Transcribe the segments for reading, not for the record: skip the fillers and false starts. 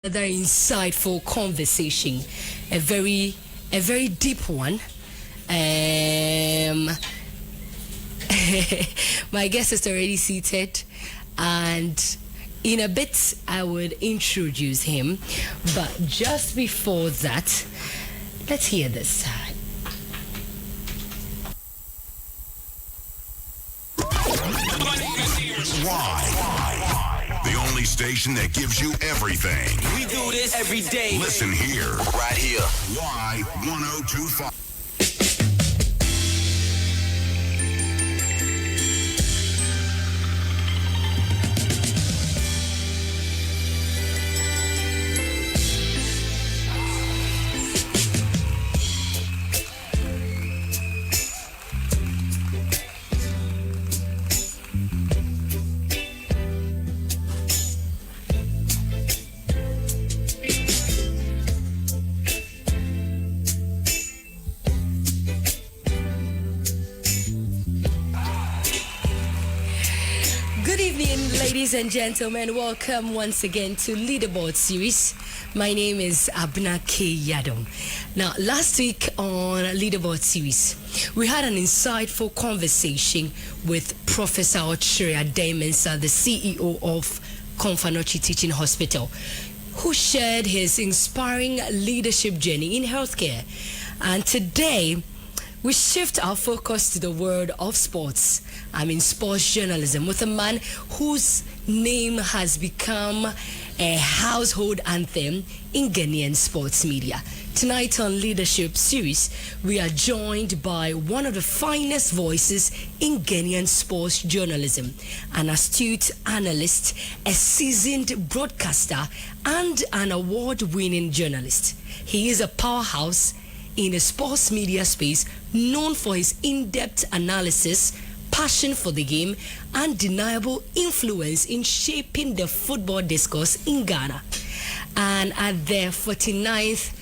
Another insightful conversation, a very deep one. My guest is already seated, and in a bit I would introduce him. But just before that, let's hear this. Why? The only station that gives you everything. We do this every day. Listen here. Right here. Why 1025. Ladies and gentlemen, welcome once again to Leaderboard Series. My name is Abna K. Yadom. Now, last week on Leaderboard Series, we had an insightful conversation with Professor Ochrea Damensa, the CEO of Komfanochi Teaching Hospital, who shared his inspiring leadership journey in healthcare. And today, we shift our focus to the world of sports. Sports journalism, with a man whose name has become a household anthem in Ghanaian sports media. Tonight on Leadership Series, we are joined by one of the finest voices in Ghanaian sports journalism, an astute analyst, a seasoned broadcaster, and an award-winning journalist. He is a powerhouse in the sports media space, known for his in-depth analysis, passion for the game, and undeniable influence in shaping the football discourse in Ghana. And at the 49th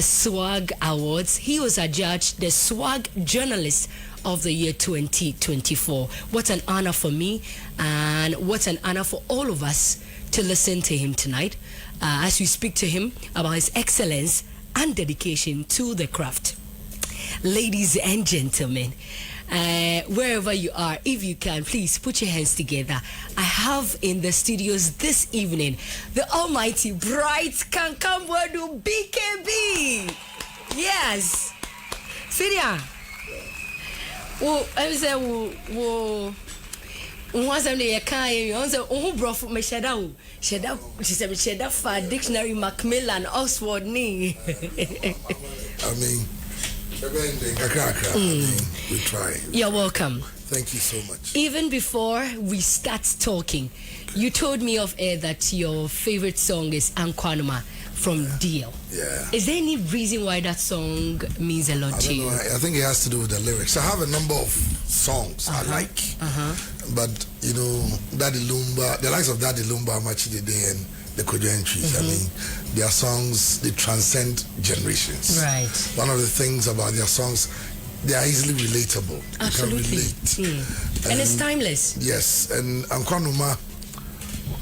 SWAG Awards, he was adjudged the SWAG Journalist of the Year 2024. What an honor for me, and what an honor for all of us to listen to him tonight as we speak to him about his excellence and dedication to the craft. Ladies and gentlemen, wherever you are, if you can, please put your hands together. I have in the studios this evening the almighty bright Kankam Boadu BKB. Yes. Syria. Oh, I say, Sheda for dictionary Macmillan Oxford ni. We try. You're welcome. Thank you so much. Even before we start talking, you told me off air that your favorite song is Ankwanuma from DL. Yeah. Is there any reason why that song means a lot to you? I think it has to do with the lyrics. I have a number of songs I like, but you know, Daddy Lumba, the likes of Daddy Lumba, Machide and the Kojo entries. Their songs, they transcend generations. Right. One of the things about their songs, they are easily relatable. Absolutely. You can relate. And it's timeless. Yes. And Ankwanuma,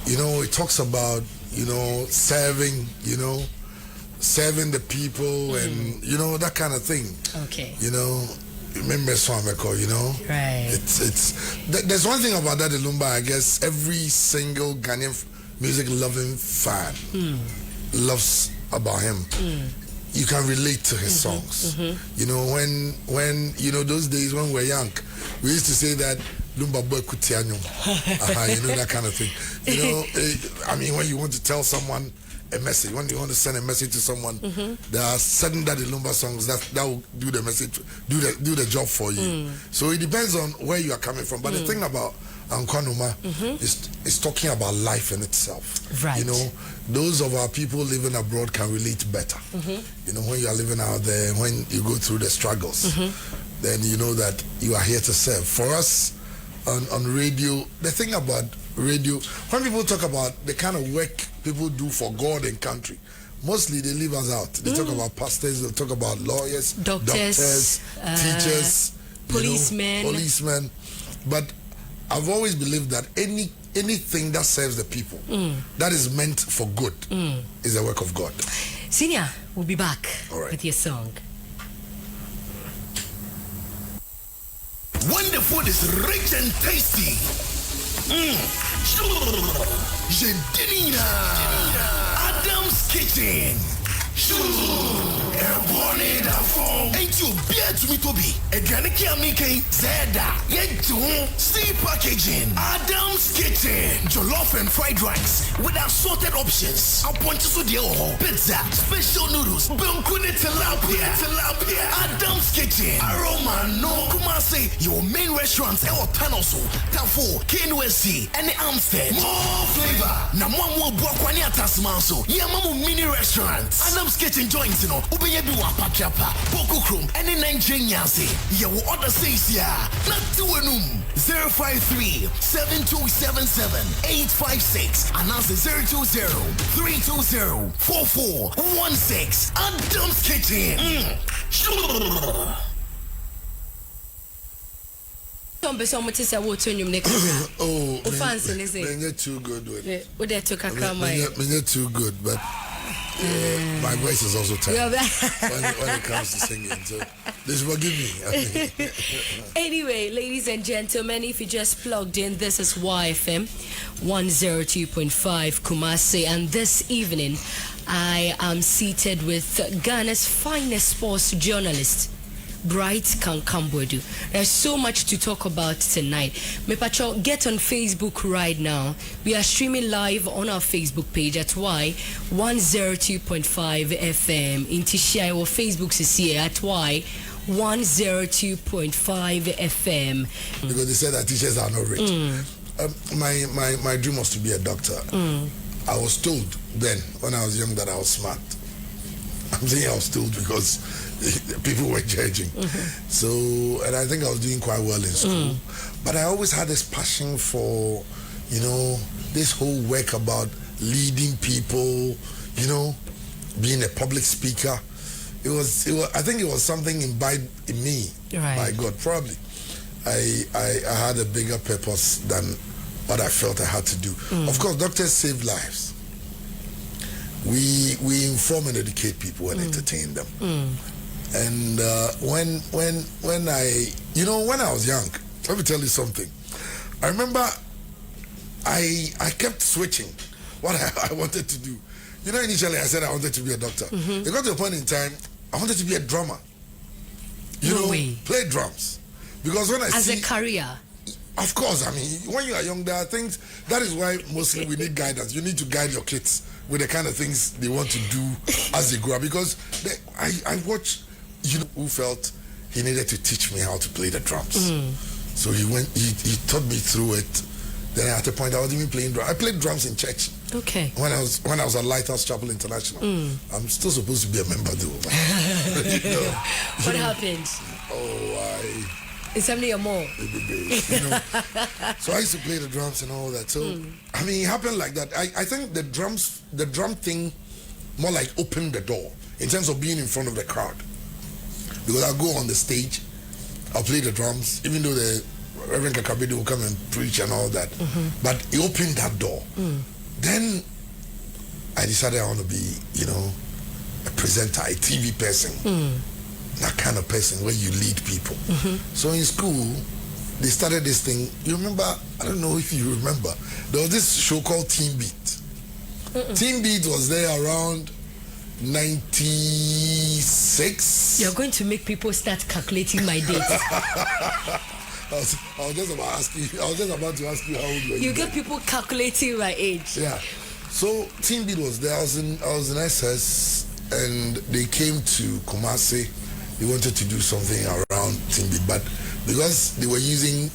you know, it talks about, you know, serving the people and, you know, that kind of thing. Okay. You know, remember Swameko, you know? Right. There's one thing about Daddy Lumba, I guess every single Ghanaian music loving fan loves about him. You can relate to his songs. You know, when you know, those days when we were young, we used to say that Lumba boy kutianyo. You know, that kind of thing. You know, when you want to tell someone a message, when you want to send a message to someone, there are certain Daddy Lumba songs that will do the message, do the job for you. So it depends on where you are coming from. But the thing about Ankwanuma is talking about life in itself. Right. You know, those of our people living abroad can relate better. You know, when you are living out there, when you go through the struggles, then you know that you are here to serve. For us on radio, the thing about radio, when people talk about the kind of work people do for God and country, mostly they leave us out. They talk about pastors, they talk about lawyers, doctors, teachers, policemen. But I've always believed that any anything that serves the people, that is meant for good, is the work of God. Senior, we'll be back with your song. When the food is rich and tasty, Adam's Kitchen. Ain't you beer to me, Toby? A Graniki Amike, Zeda, Yet Sea Packaging, Adam's Kitchen, Jollof and fried rice with assorted options. I'll point you to the pizza, special noodles, Bunkune tilapia, Adam's Kitchen, Aroma, no, Kumasi, your main restaurants, El Tanoso, Tafo, KNUSC, and the Amstead. More flavor. Namu Bokwani Atasmanso, Yamamu mini restaurants. Adam's Kitchen joints, you know, Ubeyebi Wapachapa, Boko Chrome, and in Nigeria, you will order says here, not to enum 053-7277-856, and answer 020-320-4416. Adam's Kitchen. Fancy, too good with it. Too good, but my voice is also tired when it comes to singing, so this forgive me. Anyway, ladies and gentlemen, if you just plugged in, this is YFM 102.5 Kumasi, and this evening I am seated with Ghana's finest sports journalist, Bright Kankam Boadu. There's so much to talk about tonight. Mepacho, get on Facebook right now. We are streaming live on our Facebook page at Y102.5 FM. In Tishia, our Facebook is here at Y102.5 FM. Because they said that teachers are not rich. My dream was to be a doctor. I was told then, when I was young, that I was smart. I'm saying I was told because people were judging. So, and I think I was doing quite well in school. But I always had this passion for, you know, this whole work about leading people, you know, being a public speaker. It was I think it was something imbibed in me by God. Probably I had a bigger purpose than what I felt I had to do. Of course, doctors save lives. We inform and educate people and entertain them. And when I was young, let me tell you something. I remember I kept switching what I wanted to do. You know, initially I said I wanted to be a doctor. It got to a point in time I wanted to be a drummer. Play drums. Because when as a career. Of course, I mean, when you are young, there are things. That is why mostly we need guidance. You need to guide your kids with the kind of things they want to do as they grow up. Because I watched, who felt he needed to teach me how to play the drums. So he taught me through it. Then at a point I was even playing drums. I played drums in church. Okay. When I was at Lighthouse Chapel International. I'm still supposed to be a member though. What happened? It's something more. So I used to play the drums and all that. So I mean, it happened like that. I think the drum thing more like opened the door in terms of being in front of the crowd. Because I'll go on the stage, I'll play the drums, even though the Reverend Kakabedi will come and preach and all that. But it opened that door. Then I decided I want to be, a presenter, a TV person. That kind of person where you lead people. So in school, they started this thing. You remember, I don't know if you remember, there was this show called Team Beat. Team Beat was there around 96. You're going to make people start calculating my date. I was just about to ask you how old you were. You get people calculating my age. Yeah. So Team Beat was there. I was in SS, and they came to Kumasi. They wanted to do something around Team Beat, but because they were using,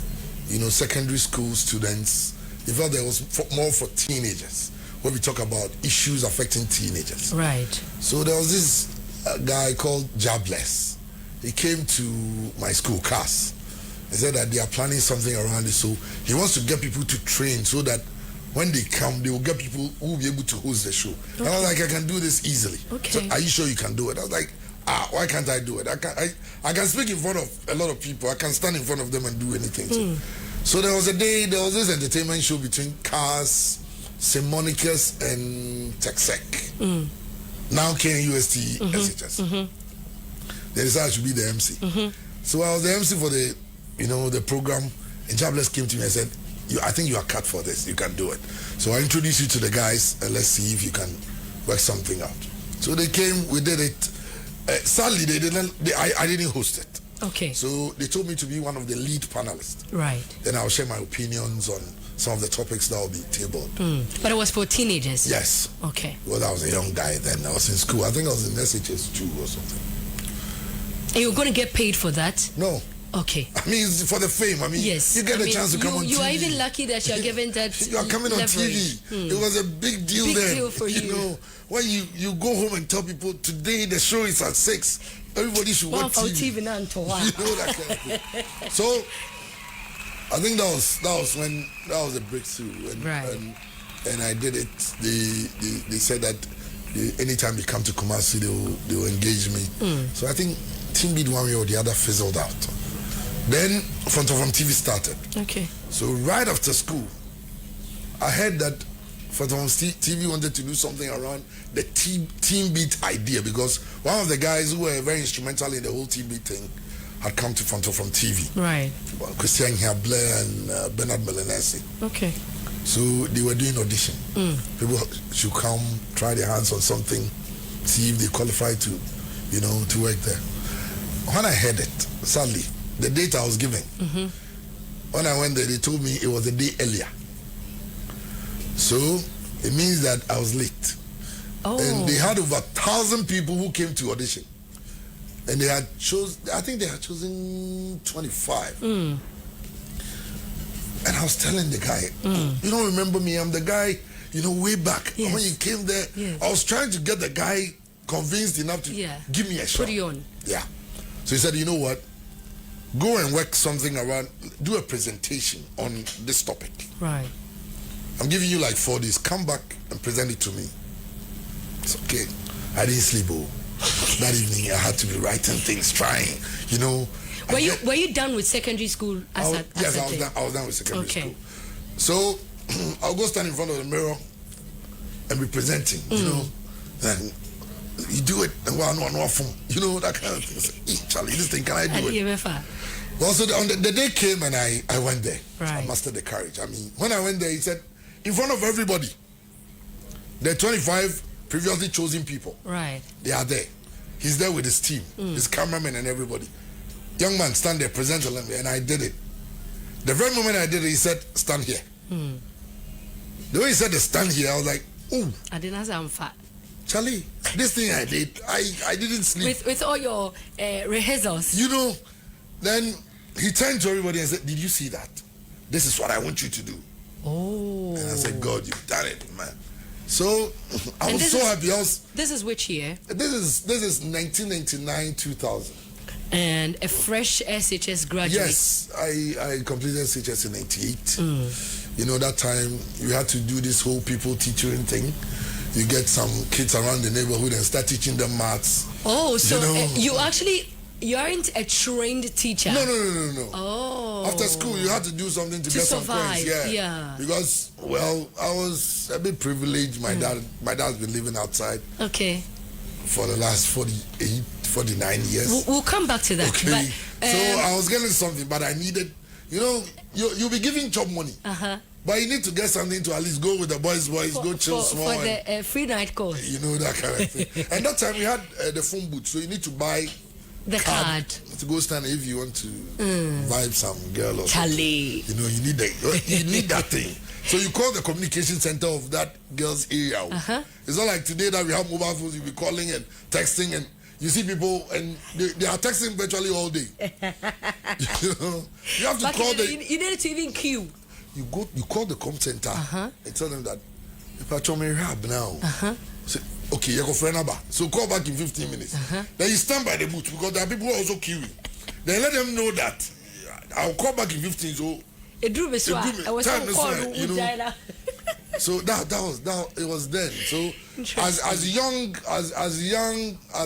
secondary school students, they felt there was more for teenagers. When we talk about issues affecting teenagers. Right. So there was this guy called Jabless. He came to my school, CAS. He said that they are planning something around it. So he wants to get people to train so that when they come, they will get people who will be able to host the show. Okay. And I was like, I can do this easily. Okay. So are you sure you can do it? I was like, why can't I do it? I can speak in front of a lot of people. I can stand in front of them and do anything. So there was this entertainment show between Cars, St. Monica's, and Texec. Now KNUST SHS. They decided I should be the MC. So I was the MC for the program, and Jobless came to me and said, I think you are cut for this. You can do it. So I introduced you to the guys, and let's see if you can work something out. So they came, we did it. Sadly, I didn't host it. Okay. So they told me to be one of the lead panelists. Right. Then I'll share my opinions on some of the topics that will be tabled. But it was for teenagers? Yes. Okay. Well, I was a young guy then. I was in school. I think I was in SHS2 or something. And you're going to get paid for that? No. Okay. I mean, it's for the fame. I mean, yes. you get a chance to come on TV. You are even lucky that you're given that you are coming on TV. It was a big deal then. Big deal for you. You know, when you go home and tell people, today the show is at 6, everybody should watch TV. You know, that kind of thing. So, I think that was a breakthrough. And I did it. They said that anytime you come to Kumasi, they will engage me. So I think Team Beat one way or the other fizzled out. Then Fontomfrom TV started. Okay. So right after school, I heard that Fontomfrom TV wanted to do something around the Team Beat idea, because one of the guys who were very instrumental in the whole Team Beat thing had come to Fontomfrom TV. Right. Well, Christian Blair and Bernard Melanesi. Okay. So they were doing audition. People should come, try their hands on something, see if they qualify to work there. When I heard it, sadly, the date I was given, when I went there, they told me it was a day earlier. So it means that I was late. And they had over 1,000 people who came to audition. And I think they had chosen 25. And I was telling the guy, you don't remember me, I'm the guy, way back. Yes. When you came there, I was trying to get the guy convinced enough to give me a shot. Put you on. Yeah. So he said, you know what? Go and work something around, do a presentation on this topic. Right. I'm giving you like 4 days. Come back and present it to me. It's okay. I didn't sleep. That evening I had to be writing things, trying, Were you done with secondary school? Yes, I was done with secondary school. So I'll go stand in front of the mirror and be presenting, and you do it, and that kind of thing. Charlie, this thing, can I do it? Well, so the day came and I went there. Right. I mustered the courage. I mean, when I went there, he said, in front of everybody, there are 25 previously chosen people. Right. They are there. He's there with his team, his cameraman and everybody. Young man, stand there, present to them, and I did it. The very moment I did it, he said, stand here. The way he said to stand here, I was like, ooh. I didn't say I'm fat. Charlie, this thing I did, I didn't sleep. With all your rehearsals. Then he turned to everybody and said, did you see that? This is what I want you to do. Oh. And I said, God, you've done it, man. So I was so happy. This is which year? This is 1999, 2000. And a fresh SHS graduate. Yes, I completed SHS in 98. That time you had to do this whole people teaching thing. You get some kids around the neighborhood and start teaching them maths. Oh, so you aren't a trained teacher? No. Oh. After school, you had to do something to get survive. Some coins. Yeah. Because, I was a bit privileged. My dad's been living outside. Okay. For the last 49 years. We'll come back to that. Okay. But, so I was getting something, but I needed, you'll be giving job money. But you need to get something to at least go with the boys, go chill small. For the free night course. That kind of thing. And that time we had the phone booth, so you need to buy the card to go stand if you want to vibe some girl or Charlie. You need that thing. So you call the communication center of that girl's area. It's not like today that we have mobile phones, you'll be calling and texting, and you see people and they are texting virtually all day. You have to call you need to even queue. You call the com center and tell them that if I me rab now. So, okay, you go for another. So call back in 15 minutes. Then you stand by the booth because there are people who are also queuing. Then let them know that I'll call back in 15. So it drew me. I was time So it was then. So as young as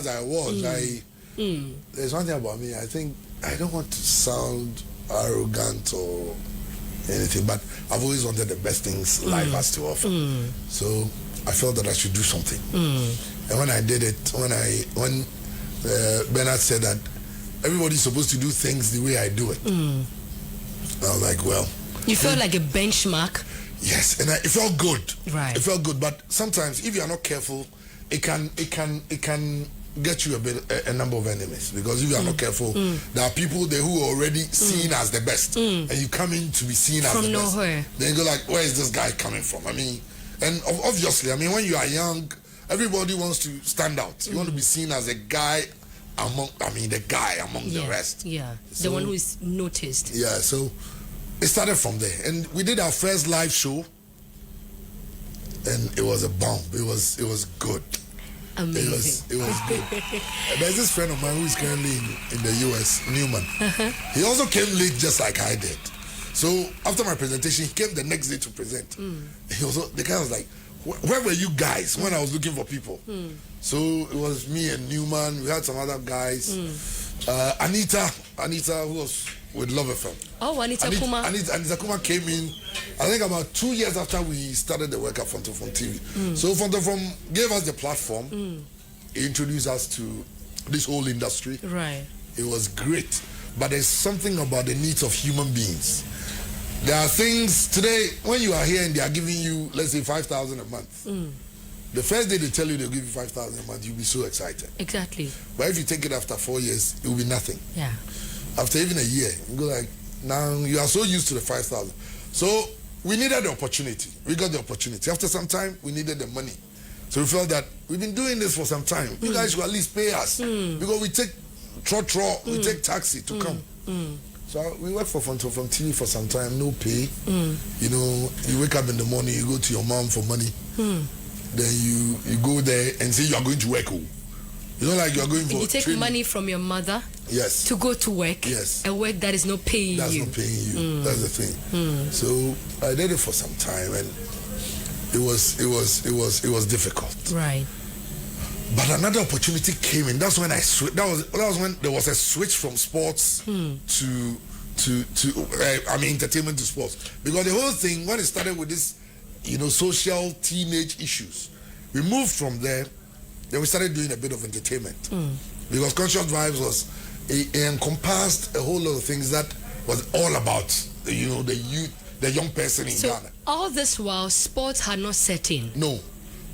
I was, there's one thing about me. I think I don't want to sound arrogant or anything. But I've always wanted the best things life has to offer. So I felt that I should do something. And when I did it, when Bernard said that everybody's supposed to do things the way I do it, I was like, well. You felt like a benchmark? Yes, and it felt good. Right. It felt good, but sometimes if you are not careful, it can get you a number of enemies, because if you are not careful, there are people there who are already seen as the best, and you come in to be seen as the nowhere. best. Then you go like, where is this guy coming from? I mean, and obviously, I mean, when you are young, everybody wants to stand out. You want to be seen as a guy among the rest. Yeah, so, the one who is noticed. Yeah, so it started from there, and we did our first live show, and it was a bomb. It was good. Amazing. It was good. There's this friend of mine who is currently in the US, Newman. He also came late just like I did. So after my presentation, he came the next day to present. The guy was like, where were you guys when I was looking for people? So it was me and Newman. We had some other guys. Anita, who was with Love FM. Oh, Anita Kuma. Anita Kuma came in, I think about 2 years after we started the work at Fontomfrom TV. So Fontomfrom gave us the platform. He introduced us to this whole industry. Right. It was great. But there's something about the needs of human beings. There are things today, when you are here and they are giving you, let's say, 5,000 a month. The first day they tell you they'll give you 5,000 a month, you'll be so excited. Exactly. But if you take it after 4 years, it will be nothing. Yeah. After even a year, you go like, now you are so used to the 5,000. So we needed the opportunity. We got the opportunity. After some time, we needed the money. So we felt that we've been doing this for some time. You guys should at least pay us. Because we take we take taxi to come. So we worked for Fontomfrom TV for some time, no pay. You know, you wake up in the morning, you go to your mom for money. Then you go there and say you are going to work. You know, like you are going for you take training. money from your mother. Yes. To go to work. Yes. A work that is not paying you. That's not paying you. That's the thing. So I did it for some time, and it was difficult. Right. But another opportunity came in. That's when I switched. That was when there was a switch from sports to entertainment to sports. Because the whole thing, when it started with this, social teenage issues, we moved from there. Then we started doing a bit of entertainment. Because Conscious Vibes it encompassed a whole lot of things that was all about, the youth, the young person in Ghana. All this while, sports had not set in. No,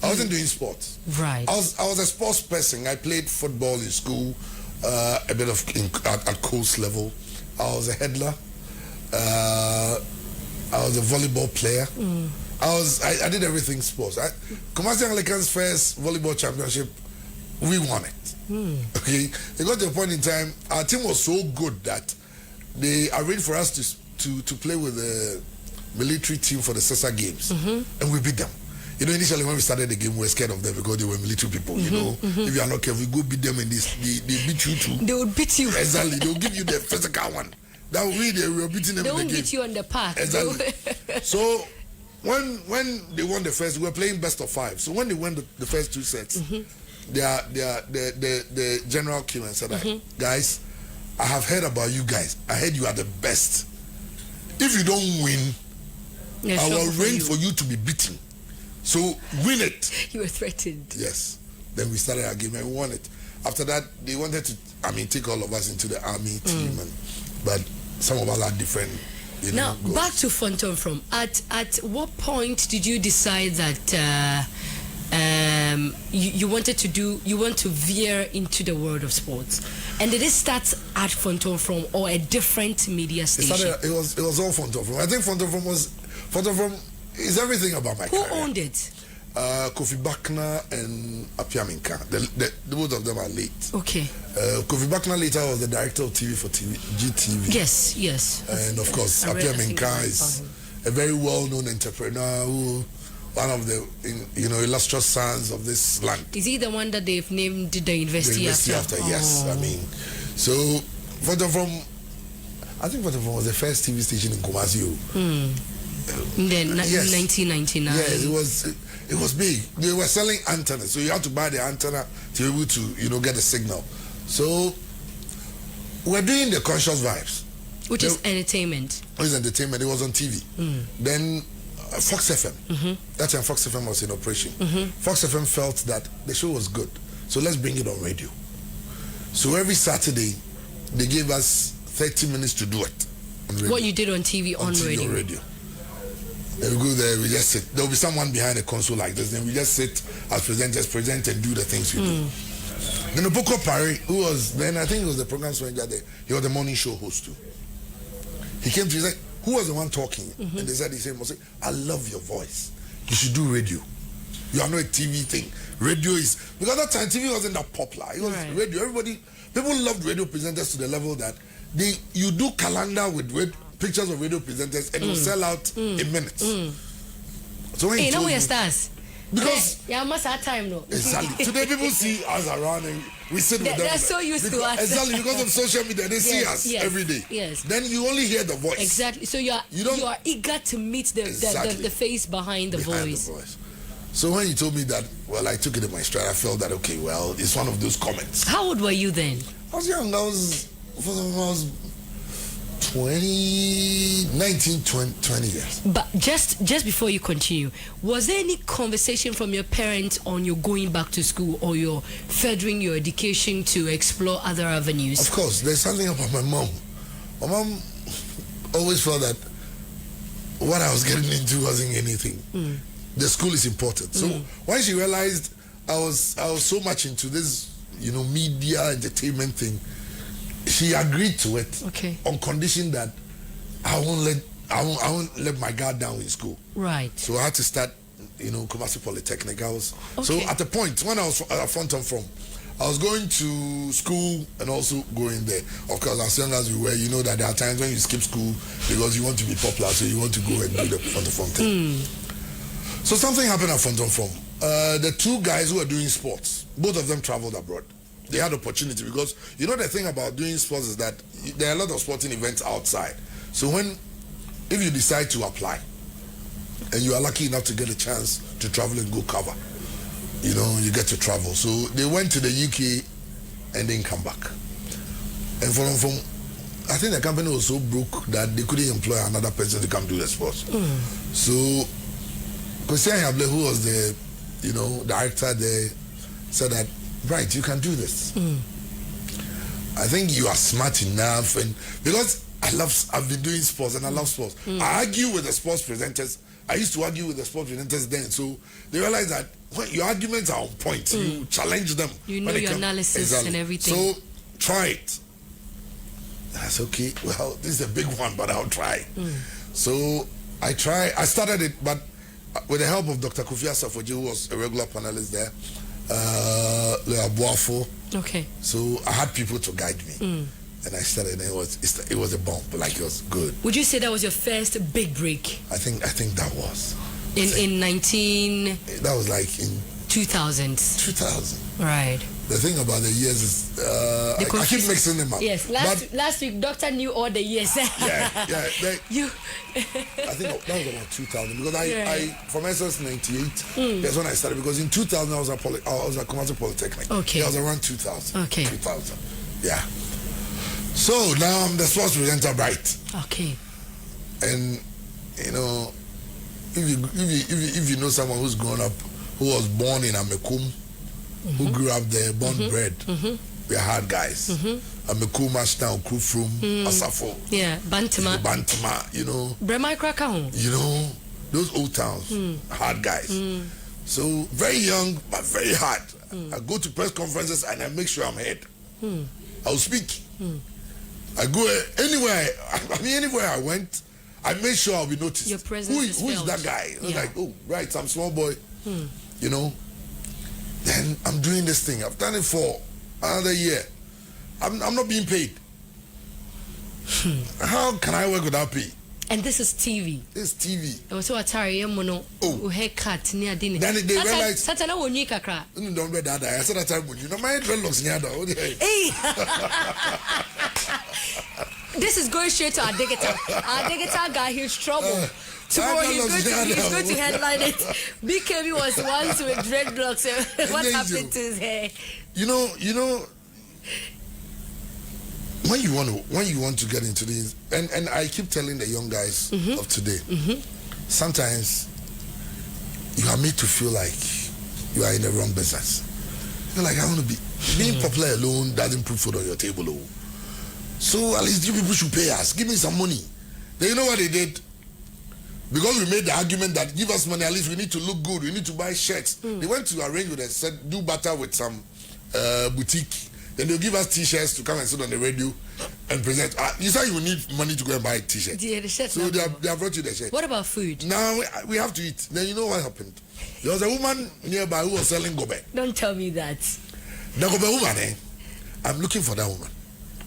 I wasn't doing sports. Right. I was a sports person. I played football in school, a bit of at coast level. I was a headler. I was a volleyball player. I did everything sports. Kumasi Anglican's first volleyball championship, we won it. Okay, it got to a point in time, our team was so good that they arranged for us to play with the military team for the Sessa Games, and we beat them. Initially when we started the game, we were scared of them because they were military people. If you are not careful, you go beat them and they beat you too. They would beat you. Exactly, they will give you the physical one. That we were beating them. They in the won't game. beat you on the park. Exactly. So when they won the first, we were playing best of 5. So when they won the first 2 sets, the general came and said, guys, I have heard about you guys. I heard you are the best. If you don't win, I will arrange for you to be beaten. So win it. You were threatened. Yes. Then we started our game and we won it. After that, they wanted to, take all of us into the army team, but some of us are different. Now, goals. Back to Fontomfrom. At what point did you decide that you want to veer into the world of sports? And did it start at Fontomfrom or a different media station? It was all Fontomfrom. I think Fontomfrom is everything about my career. Who owned it? Kofi Bakna and Apiaminka. The both of them are late. Okay. Kofi Bakna later was the director of TV for GTV. Yes. And of course, Apiaminka is a very well-known entrepreneur who, one of the illustrious sons of this land. Is he the one that they've named the university after? Yes. So Fontomfrom, I think Fontomfrom was the first TV station in Kumasi. Then 1999. Yes, it was big. They were selling antennas, so you had to buy the antenna to be able to, get the signal. So we're doing the Conscious Vibes. Which is entertainment. It was entertainment. It was on TV. Then Fox FM. That time Fox FM was in operation. Fox FM felt that the show was good, so let's bring it on radio. So every Saturday, they gave us 30 minutes to do it. On radio. What you did on TV, on TV, radio. on radio. Then we go there, we just sit. There will be someone behind a console like this. Then we just sit as presenters, present and do the things we do. Then Oboko Pari, who was then, I think it was the program manager there, he was the morning show host too. He came to me and said, who was the one talking? And they said, I love your voice. You should do radio. You are not a TV thing. Radio is, because that time TV wasn't that popular. It was radio. People loved radio presenters to the level that you do calendar with pictures of radio presenters and it will sell out in minutes. So when you know we're stars. Because yeah, must have time no. Exactly. Today people see us around and we sit with them. They're so used to us. Exactly, because of social media, they see us every day. Yes. Then you only hear the voice. Exactly. So you are eager to meet the face behind the voice. So when you told me that, well, I took it in my stride. I felt that okay, well, it's one of those comments. How old were you then? I was young. I was 20 years. But just before you continue, was there any conversation from your parents on you going back to school or your furthering your education to explore other avenues? Of course, there's something about my mom. My mom always felt that what I was getting into wasn't anything. The school is important. So when she realized I was so much into this, media entertainment thing, she agreed to it on condition that I won't let my guard down in school. Right. So I had to start, Kumasi Polytechnic. So at the point when I was at Fontomfrom, I was going to school and also going there. Of course, as young as we were, you know that there are times when you skip school because you want to be popular, so you want to go and do the Fontomfrom thing. So something happened at Fontomfrom. The two guys who were doing sports, both of them traveled abroad. They had opportunity because the thing about doing sports is that there are a lot of sporting events outside. So if you decide to apply and you are lucky enough to get a chance to travel and go cover, you get to travel. So they went to the UK and didn't come back. And from I think the company was so broke that they couldn't employ another person to come do the sports. So Christian Yable, who was the director there, said that, right, you can do this. I think you are smart enough, and because I've been doing sports and I love sports. I argue with the sports presenters. I used to argue with the sports presenters then, so they realized that when your arguments are on point, you challenge them. You know your analysis and everything. So try it. That's okay. Well, this is a big one, but I'll try. So I started it, but with the help of Dr. Kofi Asafoji, who was a regular panelist there, okay. So I had people to guide me, and I started. And it was a bomb, like it was good. Would you say that was your first big break? I think that was in 19. That was like in 2000. 2000. Right. The thing about the years is I keep mixing them up. Yes. Last week, doctor knew all the years. I think that was around 2000 because I from SS 98. That's when I started because in 2000 I was at Kumasi Polytechnic. Okay. That was around 2000. Okay. 2000. Yeah. So now I'm the sports presenter, right? Okay. And if you know someone who's grown up, who was born in Amekum, who grew up there, born bred, we are hard guys. Amekum, Ashtown, Fontomfrom, Asafo. Yeah, Bantama, Bremai Kraka. Those old towns, hard guys. So very young but very hard. I go to press conferences and I make sure I'm heard. I'll speak. I go anywhere. Anywhere I went, I made sure I'll be noticed. Your presence who is that guy? I was like, oh, right, some small boy. Then I'm doing this thing. I've done it for another year. I'm not being paid. How can I work without pay? And this is TV. This is TV. So Atari mono. Haircut near dinner. Then they realize. Satana won't you kakra. Don't read that. I said that time when my dreadlocks near that. Hey. This is going straight to our digital. Our digital guy, he's trouble. Tomorrow he's going to headline it. BKB was once with dreadlocks. What happened to his hair? when you want to get into these, and I keep telling the young guys of today, sometimes you are made to feel like you are in the wrong business. You're like, I want to be being popular alone doesn't put food on your table. Oh. So at least you people should pay us. Give me some money. Then you know what they did? Because we made the argument that give us money, at least we need to look good. We need to buy shirts. They went to arrange with us, said do butter with some boutique. Then they'll give us t-shirts to come and sit on the radio and present. You said you need money to go and buy t-shirts. Yeah, the shirts. So they have brought you the shirt. What about food? Now we have to eat. Then you know what happened? There was a woman nearby who was selling gobe. Don't tell me that. The gobe woman, I'm looking for that woman.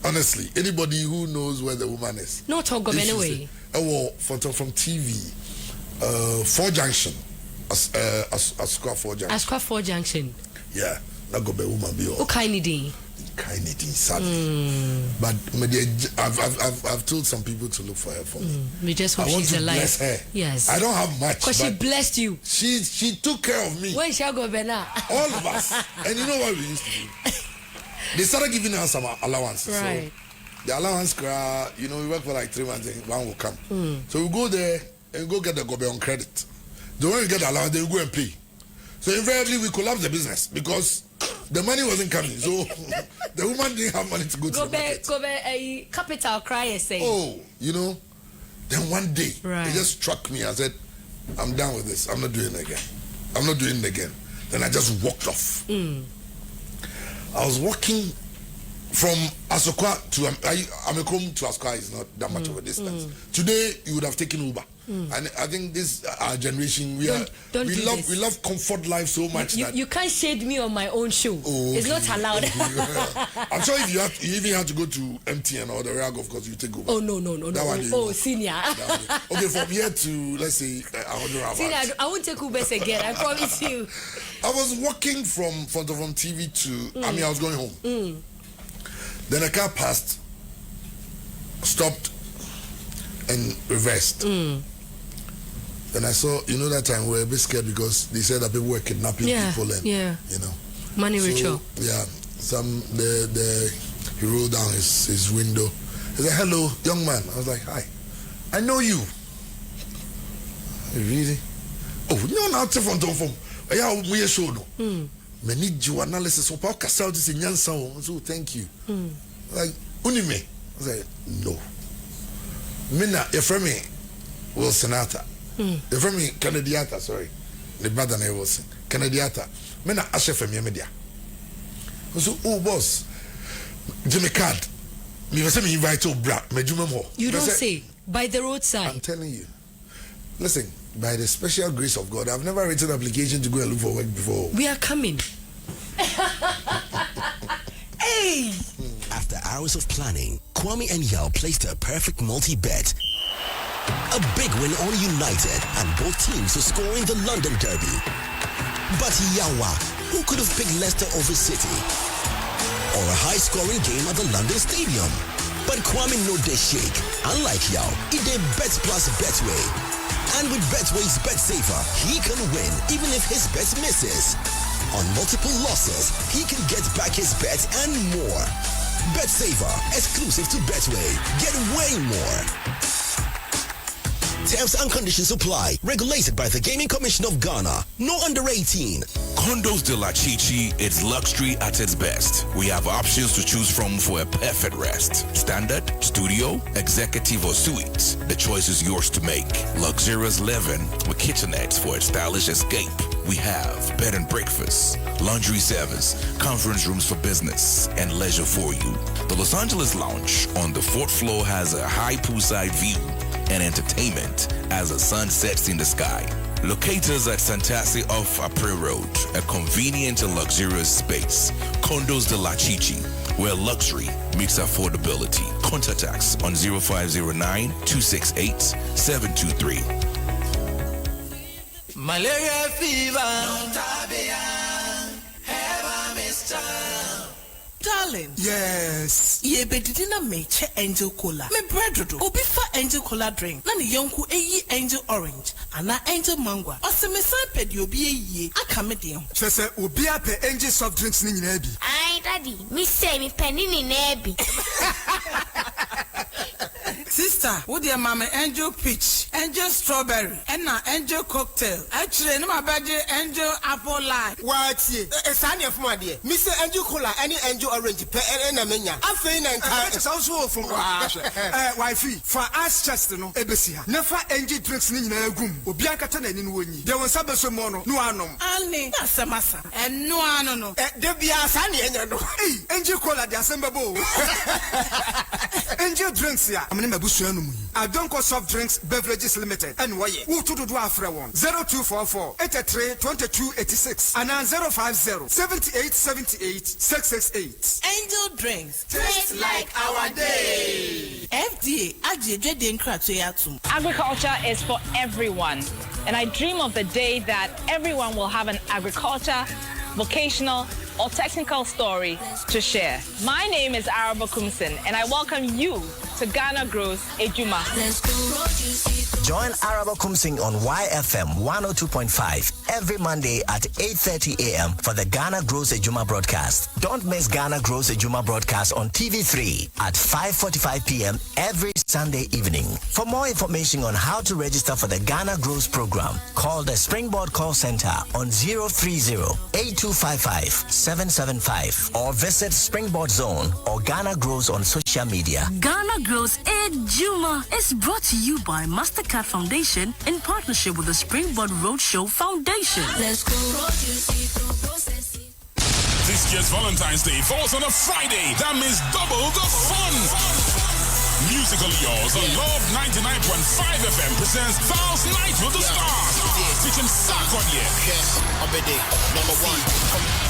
Honestly, anybody who knows where the woman is. No talk gobe anyway. Fontomfrom TV, 4 Junction, Asqua 4 Junction. Asqua 4 Junction. Yeah, that gobe woman be all. What kind of thing? Kind of thing, sadly. But I've told some people to look for her for me. We just hope I want she's to alive. bless her. Yes. I don't have much. Because she blessed you. She took care of me. When shall go now? All of us. And you know what we used to do? They started giving us some allowances. Right. So the allowance, we work for like 3 months and one will come. So we go there and go get the gobe on credit. The when we get the allowance, then we go and pay. So invariably we collapse the business because the money wasn't coming. So the woman didn't have money to go to the market. Gobe a capital cry say. Oh, then one day right. it just struck me. I said, I'm done with this. I'm not doing it again. I'm not doing it again. Then I just walked off. I was walking from Asokwa to Amekom to Asokwa is not that much of a distance. Today you would have taken Uber. And I think this our generation we love comfort life so much that you can't shade me on my own shoe. Oh, it's not allowed. I'm sure if you even have to go to MTN or the Rag, of course you take Uber. Oh no. Senior. Okay, from here to let's say Senior, I won't take Uber again. I promise you. I was walking from Fontomfrom TV to I was going home. Then a car passed, stopped, and reversed. Then I saw, that time we were a bit scared because they said that people were kidnapping people and money ritual. Yeah, he rolled down his window. He said, "Hello, young man." I was like, "Hi, I know you." Really? Oh, no, now to Fontomfrom. Yeah, we are sure no. Me need you analysis. So power castle this in Yansan. So thank you. Like unime. I said, "No. Mina, your friend me will Senata. Your friend me Canadiata, sorry. The brother I was Canadiata. Mina ashe from your media. So, boss, Jimmy card. Me was me invite you bra. Me jume mo. You don't say by the roadside. I'm telling you. Listen, by the special grace of God, I've never written an application to go and look for work before. We are coming. Hey! After hours of planning, Kwame and Yao placed a perfect multi-bet. A big win on United, and both teams were scoring the London Derby. But Yawa, who could have picked Leicester over City? Or a high-scoring game at the London Stadium? But Kwame no dey shake. Unlike Yao, he did Bet Plus Betway. And with Betway's Bet Saver, he can win even if his bet misses. On multiple losses, he can get back his bet and more. Bet Saver, exclusive to Betway. Get way more. Terms and conditions apply. Regulated by the Gaming Commission of Ghana. No under 18. Condos de la Chichi, it's luxury at its best. We have options to choose from for a perfect rest. Standard, studio, executive or suites. The choice is yours to make. Luxurious living with kitchenettes for a stylish escape. We have bed and breakfast, laundry service, conference rooms for business, and leisure for you. The Los Angeles Lounge on the 4th floor has a high poolside view and entertainment as the sun sets in the sky. Locators at Santasi off April Road, a convenient and luxurious space. Condos de la Chichi, where luxury meets affordability. Contact us on 0509-268-723. Malaria fever, have a mister. Darling. Yes. Ye bedidi na meche Angel Cola. Me bread do. Obi fa Angel Cola drink. Na ni yonku eyi Angel Orange. Ana Angel Mango. Ose me san pedi obi eyi aka me de ho. Chese obi ape Angel soft drinks ni nyina bi. Ai daddy, me say me penny ni na bi. Sister, what dear mama Angel Peach, Angel Strawberry, and now Angel Cocktail. Actually, no my budget Angel Apple Lime. What ye? A sunny of my dear. Mr. Angel Cola, any Angel Orange, and a mania. I'm saying It's also from wifey. For us, Chestino, Ebesia. Never Angel drinks in a room. Obianca Tannen in Winnie. There was Sabbath mono, no anum. Annie, that's a massa. And no, I don't know. There be a sunny and no. Angel Cola, the Assembly. Angel drinks here. I'm in a bush. I don't call soft drinks beverages limited. And why? Who to do after one? 0244 83 22 86 and 050 78 78 668. Angel Drinks. Tastes like our day. FDA, Agriculture is for everyone, and I dream of the day that everyone will have an agriculture, vocational, or technical story to share. My name is Araba Kumsin, and I welcome you to Ghana Grows Ejuma. Join Araba Kumsing on YFM 102.5 every Monday at 8:30 a.m. for the Ghana Grows Ejuma broadcast. Don't miss Ghana Grows Ejuma broadcast on TV3 at 5:45 p.m. every Sunday evening. For more information on how to register for the Ghana Grows program, call the Springboard call center on 030-8255-775 or visit Springboard Zone or Ghana Grows on social media. Ghana Grows Ejuma is brought to you by Mastercard Foundation in partnership with the Springboard Roadshow Foundation. Let's go. This year's Valentine's Day falls on a Friday. That means double the fun. Musically yours on Love 99.5 FM presents Val's Night with the Stars. Featuring Sarkodie. Number one.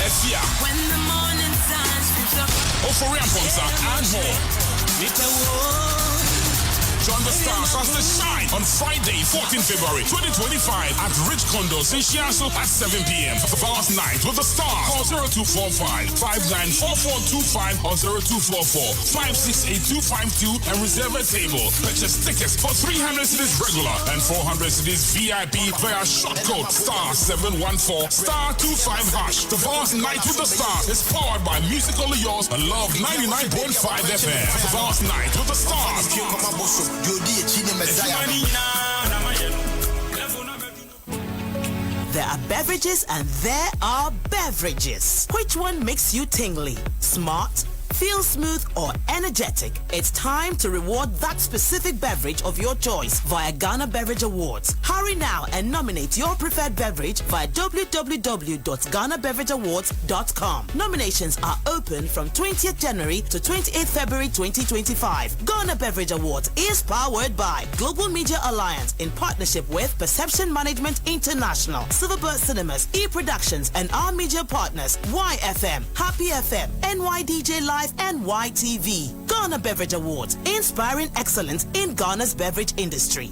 Esia. When the morning sun sweeps up. Oforian Ponsa and more. Join the Stars as they shine on Friday, 14 February 2025 at Rich Condos in Shiaso at 7 p.m. for Val's Night with the Stars. Call 0245-594425 or 0244-568252 and reserve a table. Purchase tickets for 300 cedis regular and 400 cedis VIP via short code *714 *25#. The Val's Night with the Stars is powered by Musically Yours and Love 99.5 FM. The Val's Night with the Stars. There are beverages and there are beverages. Which one makes you tingly, smart, feel smooth or energetic? It's time to reward that specific beverage of your choice via Ghana Beverage Awards. Hurry now and nominate your preferred beverage via www.ghanabeverageawards.com. Nominations are open from 20th January to 28th February 2025. Ghana Beverage Awards is powered by Global Media Alliance in partnership with Perception Management International, Silverbird Cinemas, E-Productions, and our media partners YFM, Happy FM, NYDJ Live, and YTV. Ghana Beverage Awards, inspiring excellence in Ghana's beverage industry.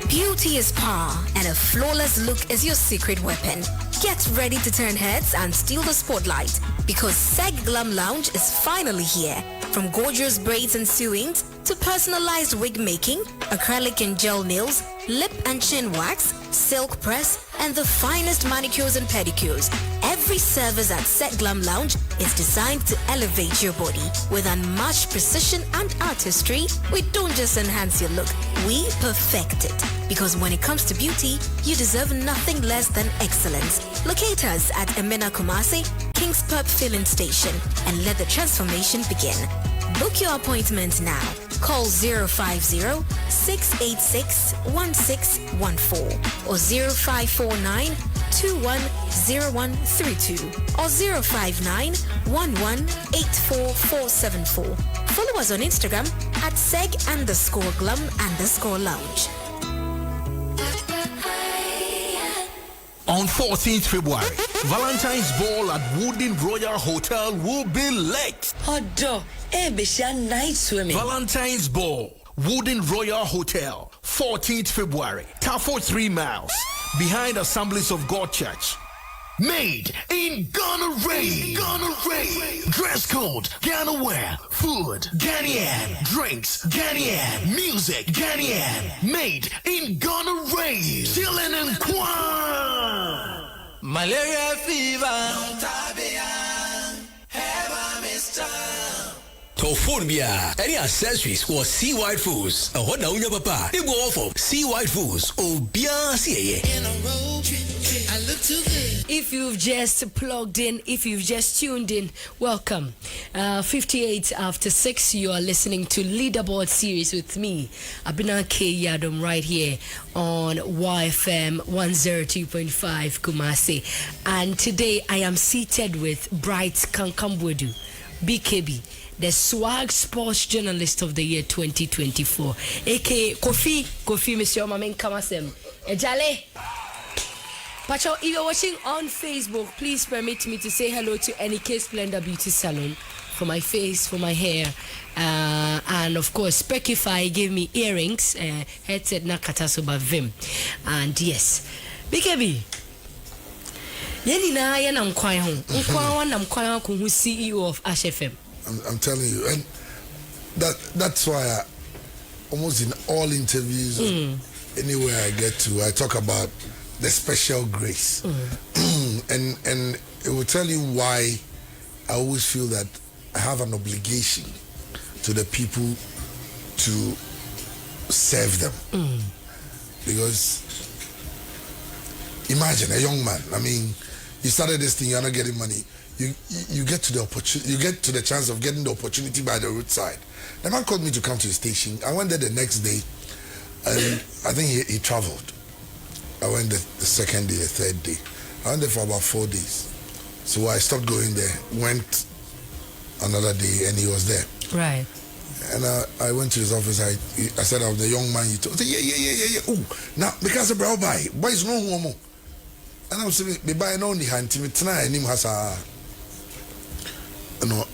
Beauty is power, and a flawless look is your secret weapon. Get ready to turn heads and steal the spotlight, because Seg Glam Lounge is finally here. From gorgeous braids and sewings to personalized wig making, acrylic and gel nails, lip and chin wax, silk press, and the finest manicures and pedicures. Every service at Set Glam Lounge is designed to elevate your body. With unmatched precision and artistry, we don't just enhance your look, we perfect it. Because when it comes to beauty, you deserve nothing less than excellence. Locate us at Emena Kumasi, King's Pub Filling Station, and let the transformation begin. Book your appointment now. Call 050-686-1614 or 0549-210132 or 059-11-84474. Follow us on Instagram at seg_glum_lounge. On 14th February, Valentine's Ball at Wooden Royal Hotel will be lit. Night swimming. Valentine's Ball, Wooden Royal Hotel, 14th February, Tafo 3 miles, behind Assemblies of God Church. Made in Ghana Rain. Dress code Ghana wear. Food Ghanaian. Drinks Ghanaian. Music Ghanaian. Made in Ghana Rain. Chillin' and Kwan. Malaria fever. Have a mister. To phone any accessories or Sea White Foods. A hot down your papa. They go off of Sea White Foods or Bia CA. In a road trip, I look too good. If you've just plugged in, if you've just tuned in, welcome. 58 after 6, you are listening to Leaderboard Series with me, Abina K. Yadom, right here on YFM 102.5 Kumasi. And today I am seated with Bright Kankam Boadu, BKB, the Swag Sports Journalist of the Year 2024, aka Kofi, Mr. Mamen Kamasem. Ejale. Pacho, if you're watching on Facebook, please permit me to say hello to NK Splendor Beauty Salon for my face, for my hair, and of course, Speckify gave me earrings, headset Nakatasoba Vim, and yes, BKB. Yenina yanam kwai ho. Nkwa nam kwai ho who CEO of Ash FM. I'm telling you, and that's why I, almost in all interviews, anywhere I get to, I talk about the special grace, and it will tell you why I always feel that I have an obligation to the people to serve them, because imagine a young man. I mean, you started this thing, you're not getting money. You get to the opportunity, you get to the chance of getting the opportunity by the roadside. The man called me to come to the station. I went there the next day, and I think he traveled. I went the second day, the third day. I went there for about 4 days. So I stopped going there, went another day, and he was there. Right. And I went to his office. I said, I'm the young man you told. I said, yeah. Ooh, now, because the bro buy, boys no homo. And I'm saying, me buy no only hand to me tonight, and him has a.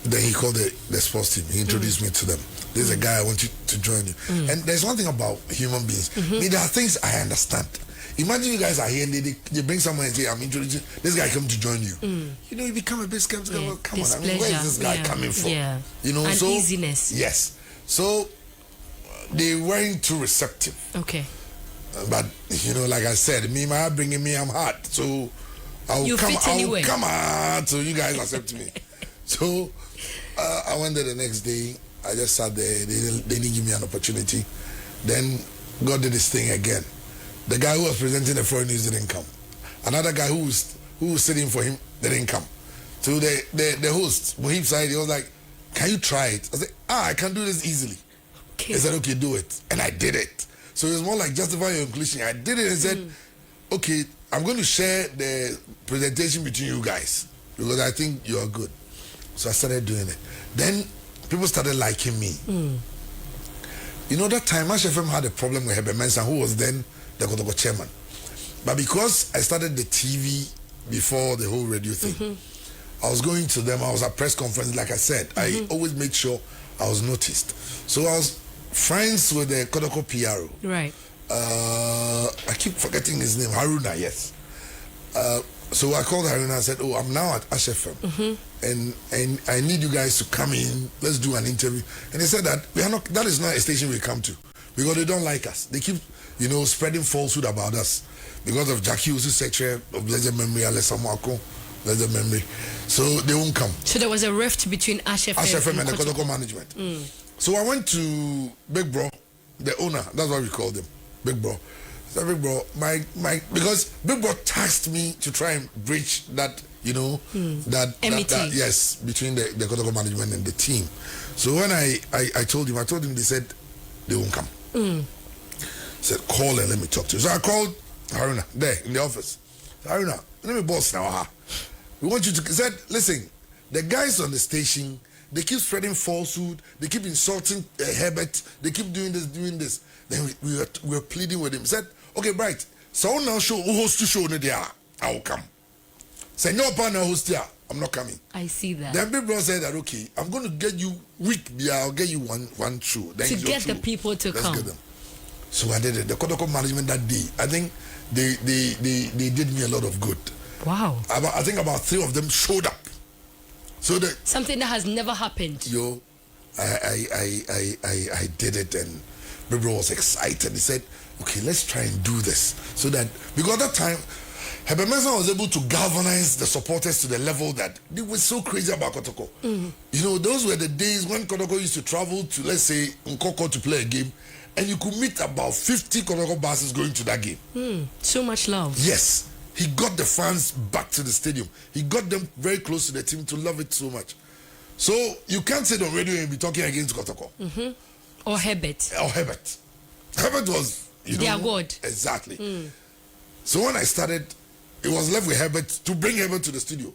Then he called the sports team. He introduced me to them. There's a guy I want you to join you. And there's one thing about human beings. I mean, there are things I understand. Imagine you guys are here and they bring someone and say, I'm introducing this guy come to join you. You become a bit skeptical. Well, come on, I mean, where is this guy coming from? Yeah. Uneasiness. Yes. So they weren't too receptive. Okay. But like I said, me, my bringing me, I'm hot. So I'll come out. So you guys accept me. So I went there the next day. I just sat there. They didn't give me an opportunity. Then God did his thing again. The guy who was presenting the foreign news didn't come. Another guy who was sitting for him didn't come. So the host, Muhib Said, he was like, can you try it? I said, I can do this easily. Okay. He said, okay, do it. And I did it. So it was more like justify your inclusion. I did it and said, okay, I'm going to share the presentation between you guys because I think you are good. So I started doing it. Then people started liking me. That time Ash FM had a problem with Hebe Mensah, who was then the Kotoko chairman. But because I started the TV before the whole radio thing, I was going to them. I was at press conference, like I said. I always made sure I was noticed. So I was friends with the Kotoko PRO. Right. I keep forgetting his name. Haruna, yes. So I called Haruna and said, I'm now at Ash FM. And I need you guys to come in. Let's do an interview. And they said that that is not a station we come to because they don't like us. They keep, spreading falsehood about us because of Jackie Usu secretary of blessed memory, Alessa Mwako, blessed memory. So they won't come. So there was a rift between Ash FM and the Kotoko management. So I went to Big Bro, the owner. That's what we called him, Big Bro. So Big Bro, because Big Bro tasked me to try and breach that. That yes, between the Kotoko management and the team. So when I told him, they said they won't come. Said, call and let me talk to you. So I called Haruna there in the office. Haruna, let me boss now. We want you to, said, listen, the guys on the station, they keep spreading falsehood, they keep insulting Herbert, they keep doing this. Then we were pleading with him. Said, okay, Bright, so now show who hosts to show there, I will come. Say no partner host here, I'm not coming. I see that. Then Big Bro said that okay, I'm going to get you week. Yeah, I'll get you one show. Then to get the people to come. Get them. So I did it. The Kotoko management that day, I think they did me a lot of good Wow. I think about 3 of them showed up. So that something that has never happened. I did it, and Bibro was excited. He said, okay, let's try and do this. So that, because at that time, Herbert Mensah was able to galvanize the supporters to the level that they were so crazy about Kotoko. You know, those were the days when Kotoko used to travel to, let's say, Nkoko to play a game, and you could meet about 50 Kotoko buses going to that game. So much love. Yes. He got the fans back to the stadium. He got them very close to the team to love it so much. So you can't sit on radio and be talking against Kotoko. Or Herbert. Herbert was, their God. Exactly. So when I started, it was left with Herbert to bring Herbert to the studio.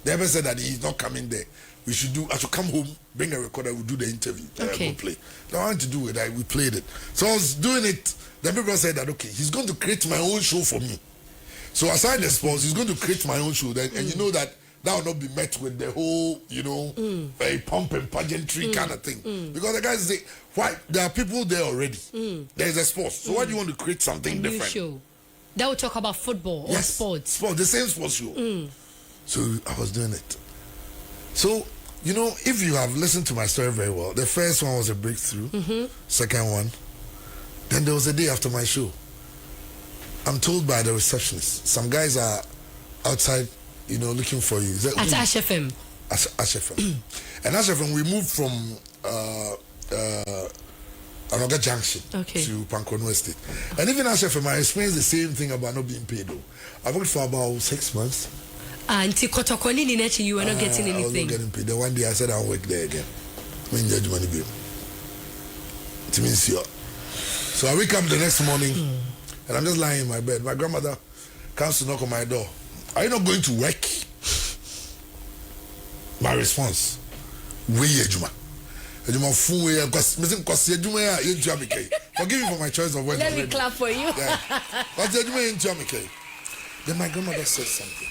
The Herbert said that he's not coming there. I should come home, bring a recorder, we'll do the interview. Okay. We'll play. So I wanted to do it. We played it. So I was doing it. Then people said that, okay, he's going to create my own show for me. So aside the sports, he's going to create my own show. Then, and you know that will not be met with the whole, very pomp and pageantry kind of thing. Because the guys say, why? There are people there already. There's a sports. So why do you want to create something different? Show. That will talk about football or sports. Sport, the same sports show. So I was doing it. So, if you have listened to my story very well, the first one was a breakthrough. Second one. Then there was a day after my show. I'm told by the receptionist, some guys are outside, looking for you. At Ash FM. Ash FM. And Ash FM, we moved from Anoga Junction to Pankono Estate. And even Ash FM, I experienced the same thing about not being paid though. I worked for about 6 months. And you were not getting anything. I was not getting paid. Then one day I said I'll work there again. It means you. So I wake up the next morning. And I'm just lying in my bed. My grandmother comes to knock on my door. Are you not going to work? My response, Ejuma. Forgive me for my choice of words. Let me clap for you. Then my grandmother said something.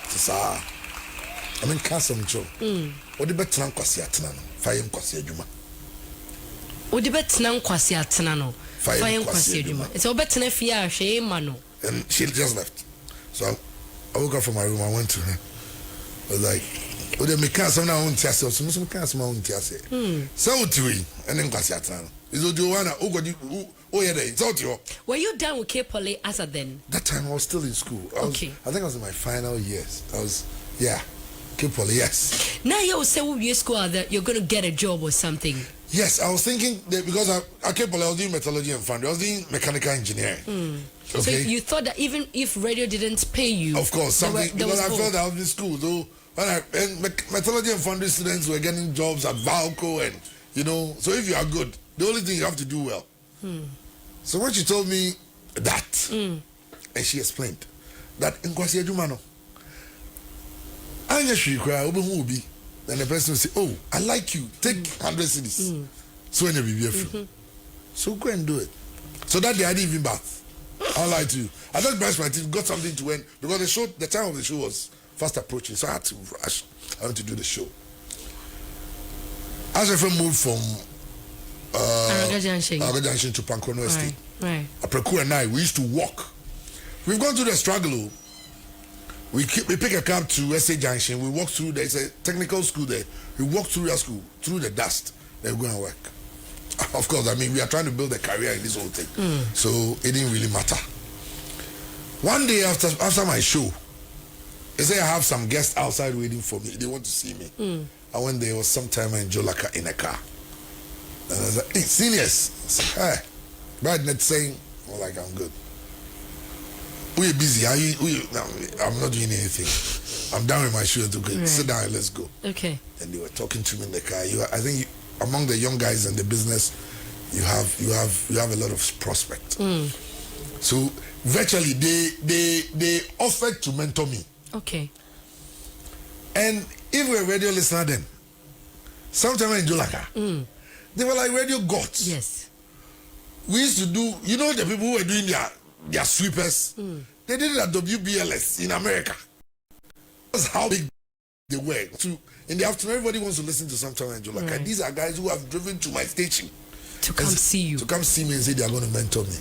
She said, I mean, cancer control. What the better kwasi atenano? Fire kwasi ejuma. What the better kwasi atenano? Fire kwasi ejuma. It's all better if you are she mano. And she just left. So I woke up from my room. I went to her. I was like, "Oh, they make cancer now on tiase. So much cancer now on tiase. So to we and then kwasi atenano. Is what you wanna? Oh yeah, it's out here. Were you done with K-Poly as a then? That time I was still in school. I think I was in my final years. K-Poly, yes. Now you say you school that you're going to get a job or something. Yes, I was thinking that because at K-Poly I was doing metallurgy and foundry. I was doing mechanical engineering. Okay? So you thought that even if radio didn't pay you, of course, something because I felt I was in school. So when metallurgy and foundry students were getting jobs at Valco, and so if you are good, the only thing you have to do well. So when she told me that, and she explained that in Kwasi Ejumano, Anya Shikra Obi, then the person will say, "Oh, I like you. Take 100 cedis." So when you be free, so go and do it. So that day I didn't even bath. I'll lie to you. I just brushed my teeth, got something to end because the time of the show was fast approaching, so I had to rush. I went to do the show. As I moved from Anoga Junction to Pankono Estate. Right. Apreku and I, we used to walk. We've gone through the struggle. We pick a cab to SA Junction. We walk through. There's a technical school there. We walk through your school, through the dust. Then we go and work. Of course, I mean, we are trying to build a career in this whole thing. So it didn't really matter. One day after my show, they say I have some guests outside waiting for me. They want to see me. I went there. It was sometime in Jolaka in a car. And I was like, "Hey, seniors." I said, "Hey." Right, not saying, "Well, like, I'm good. We're busy. I'm not doing anything. I'm down with my shoe. Okay, sit down and let's go." Okay. And they were talking to me in the car. I think among the young guys in the business, you have a lot of prospect. So virtually, they offered to mentor me. Okay. And if we're a radio listener, then sometime in Jolaka. They were like radio gods. Yes. We used to do, the people who were doing their sweepers, they did it at WBLS in America. That's how big they were. In the afternoon, everybody wants to listen to Sometime in Jolaka. Right. These are guys who have driven to my station. To come see you. To come see me and say they are going to mentor me.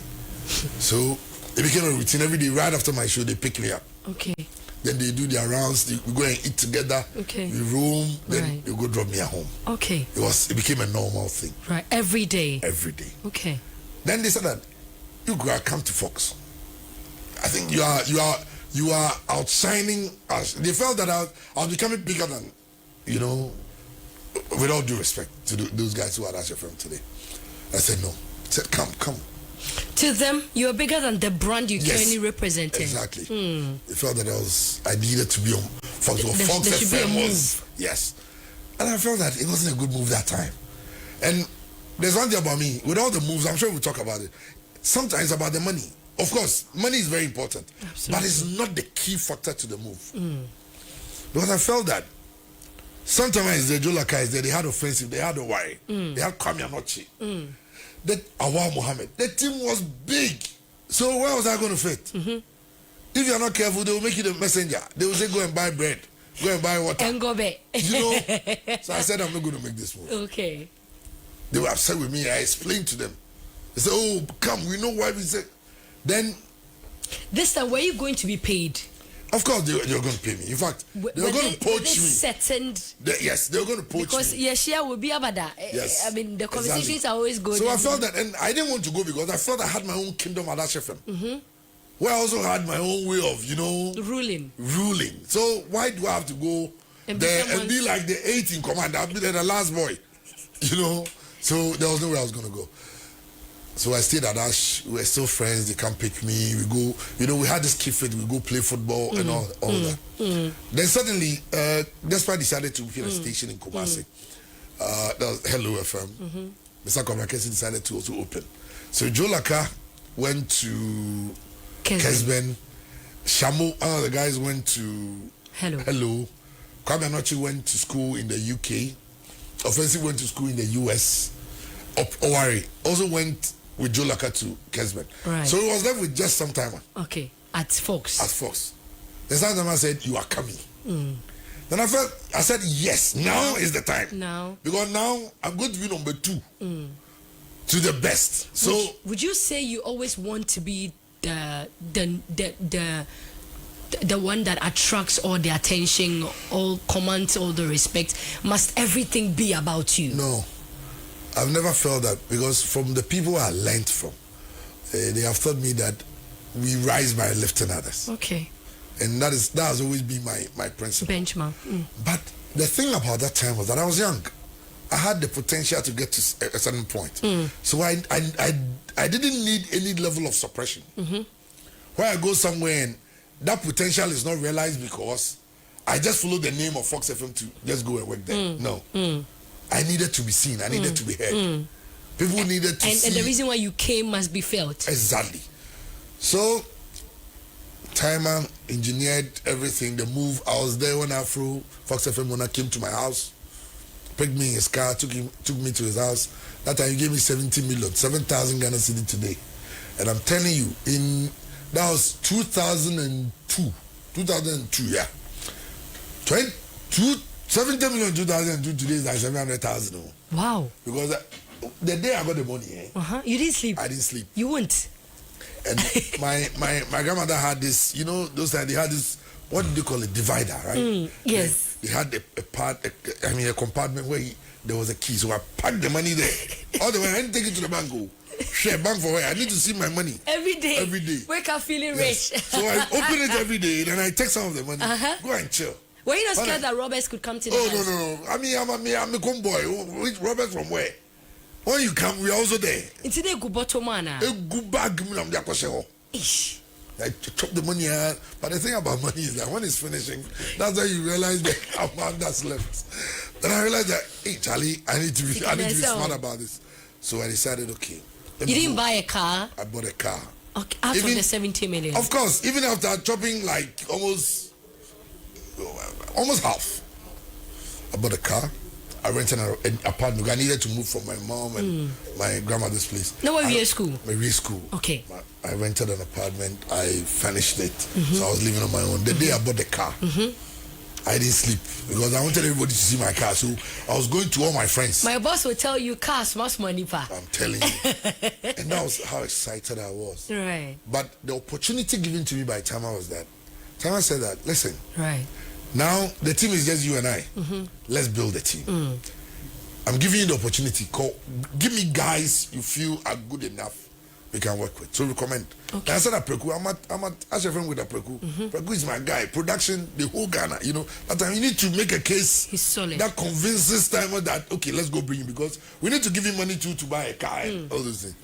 So it became a routine every day. Right after my show, they pick me up. Okay. Then they do their rounds. We go and eat together. Okay. We room. Then they go drop me at home. Okay. It became a normal thing. Right. Every day. Every day. Okay. Then they said that you come to Fox. I think you are outshining us. They felt that I was becoming bigger than, with all due respect to those guys who are at your firm today. I said no. I said come. To them, you are bigger than the brand you currently represented. Exactly. They felt that I needed to be on Fox. Fox FM was, yes. And I felt that it wasn't a good move that time. And there's one thing about me, with all the moves, I'm sure we'll talk about it. Sometimes about the money. Of course, money is very important. Absolutely. But it's not the key factor to the move. Because I felt that sometimes the Jolaka is there, they had offensive, they had a worry, they had Kwame Anochi. That Awal Mohammed, the team was big. So where was I going to fit? If you're not careful, they will make you the messenger. They will say, go and buy bread, go and buy water. And go back. So I said, I'm not going to make this move. Okay. They were upset with me. I explained to them. They said, oh, come, we know why we said. Then. This time, were you going to be paid? Of course, they were going to pay me. In fact, they were going to poach me. Yes, they were going to poach me. Because Yeshia will be Abada. Yes. I mean, the conversations are always good. So I felt that, and I didn't want to go because I felt I had my own kingdom at that FM. Where I also had my own way of, ruling. So why do I have to go there and be like the 8th in command? I'll be there, the last boy. So there was nowhere I was going to go. So I stayed at Ash. We were still friends. They come pick me. We go, we had this kid fit. We go play football and all that. Then suddenly, Desperate decided to open a station in Kumasi. That was Hello FM. Mr. Komakesi decided to also open. So Joe Laka went to Kesben. Shamu, the guys went to Hello. Kwame Anochi went to school in the UK. Offensive went to school in the US. Owari also went with Joe Laka to Kesben. Right. So he was left with just some timer. Okay. At Fox. Then someone said, you are coming. Then I said, yes, now is the time. Now. Because now I'm going to be number 2 to the best. So would you say you always want to be the one that attracts all the attention, all commands all the respect? Must everything be about you? No. I've never felt that, because from the people I learned from, they have taught me that we rise by lifting others. Okay. And that has always been my principle. Benchmark. But the thing about that time was that I was young. I had the potential to get to a certain point. So I didn't need any level of suppression. Where I go somewhere and that potential is not realized because I just follow the name of Fox FM to just go and work there. No. I needed to be seen. I needed to be heard. People needed to see. And the reason why you came must be felt. Exactly. So, timer, engineered everything. The move, I was there when Fox FM owner came to my house, picked me in his car, took me to his house. That time he gave me 70 million, 7,000 Ghana cedi today. And I'm telling you, that was 2002. 2002, yeah. 70 million 2002, today is like 700,000. Wow. Because the day I got the money, you didn't sleep? I didn't sleep. You wouldn't? And my grandmother had this, those times they had this, what do they call it, divider, right? Yes. They had a compartment where there was a key. So I packed the money there. All the way, I didn't take it to the bank. Share bank for where? I need to see my money. Every day? Every day. Wake up feeling rich. So I open it every day, and I take some of the money. Go and chill. Were you not scared that robbers could come to the house? No. I mean, I'm a conboy. Which robbers from where? When you come, we are also there. It's a good bottom man. A good bag. I chop the money out. But the thing about money is that when it's finishing, that's when you realize the amount that's left. Then I realized that, hey, Charlie, I need to be smart about this. So I decided, okay. You didn't buy a car? I bought a car. Okay, out of the 70 million. Of course, even after chopping like almost half. I bought a car. I rented an apartment. I needed to move from my mom and my grandmother's place. No, where were you at school? My real school. Okay. I rented an apartment. I furnished it. So I was living on my own. The day I bought the car, I didn't sleep because I wanted everybody to see my car. So I was going to all my friends. My boss will tell you, cars must money, pa. I'm telling you. And that was how excited I was. Right. But the opportunity given to me by the time I was that, Timer said that, listen. Right. Now, the team is just you and I. Let's build a team. I'm giving you the opportunity. Give me guys you feel are good enough we can work with. So recommend. Okay. I said Apreku. I'm at Ashefem with Apreku. Apreku is my guy. Production, the whole Ghana. You know, but you need to make a case. He's solid. That convinces Timer that okay, let's go bring him because we need to give him money to buy a car and all those things.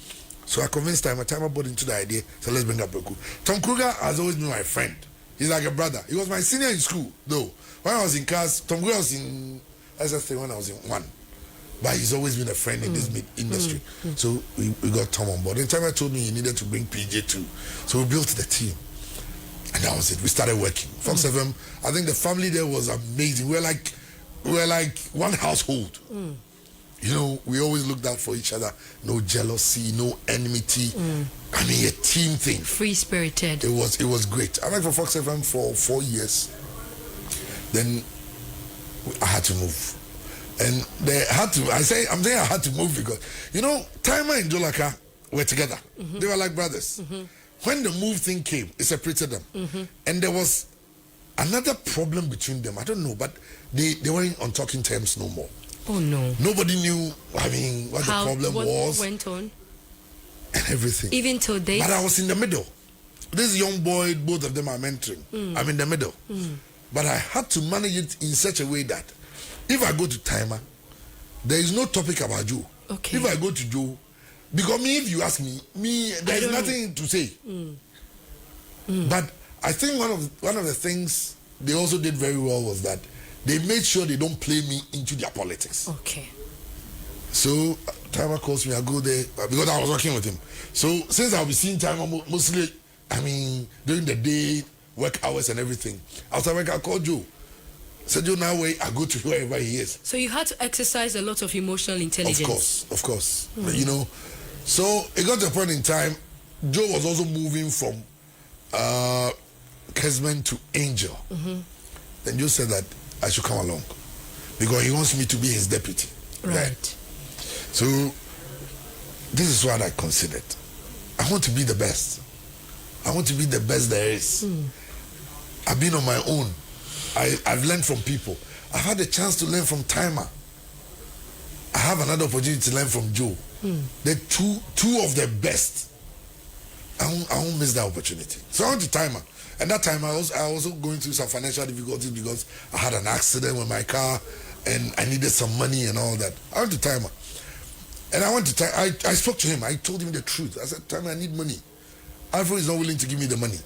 So I convinced Timer. Timer bought into the idea. So let's bring Apreku. Tom Kruger has always been my friend. He's like a brother. He was my senior in school, though. When I was in class, Tom Kruger was in SS3 when I was in 1. But he's always been a friend in this industry. So we got Tom on board. And Timer told me he needed to bring PJ too. So we built the team. And that was it. We started working. Fox FM, I think the family there was amazing. We were like one household. You know, we always looked out for each other. No jealousy, no enmity. I mean, a team thing. Free-spirited. It was great. I worked for Fox FM for 4 years. Then I had to move. And I'm saying I had to move because, you know, Timer and Jolaka were together. They were like brothers. When the move thing came, it separated them. And there was another problem between them. I don't know, but they weren't on talking terms no more. Oh no. Nobody knew, I mean, what the problem was. What went on? And everything. Even till date. But I was in the middle. This young boy, both of them are mentoring. I'm in the middle. But I had to manage it in such a way that if I go to Timer, there is no topic about Joe. Okay. If I go to Joe, because if you ask me, there is nothing to say. But I think one of the things they also did very well was that they made sure they don't play me into their politics. Okay. So Timer calls me, I go there because I was working with him. So since I'll be seeing Timer mostly, I mean, during the day, work hours and everything. After work, I call Joe. So Joe, now I go to wherever he is. So you had to exercise a lot of emotional intelligence. Of course. You know, so it got to a point in time, Joe was also moving from Kesman to Angel. Then Joe said that I should come along because he wants me to be his deputy. Right. So this is what I considered. I want to be the best. I want to be the best there is. I've been on my own. I've learned from people. I've had a chance to learn from Timer. I have another opportunity to learn from Joe. They're two of the best. I won't miss that opportunity. So I went to Timer. And that time I was also going through some financial difficulties because I had an accident with my car and I needed some money and all that. I went to Timer. And I spoke to him. I told him the truth. I said, Timer, I need money. Alfred is not willing to give me the money.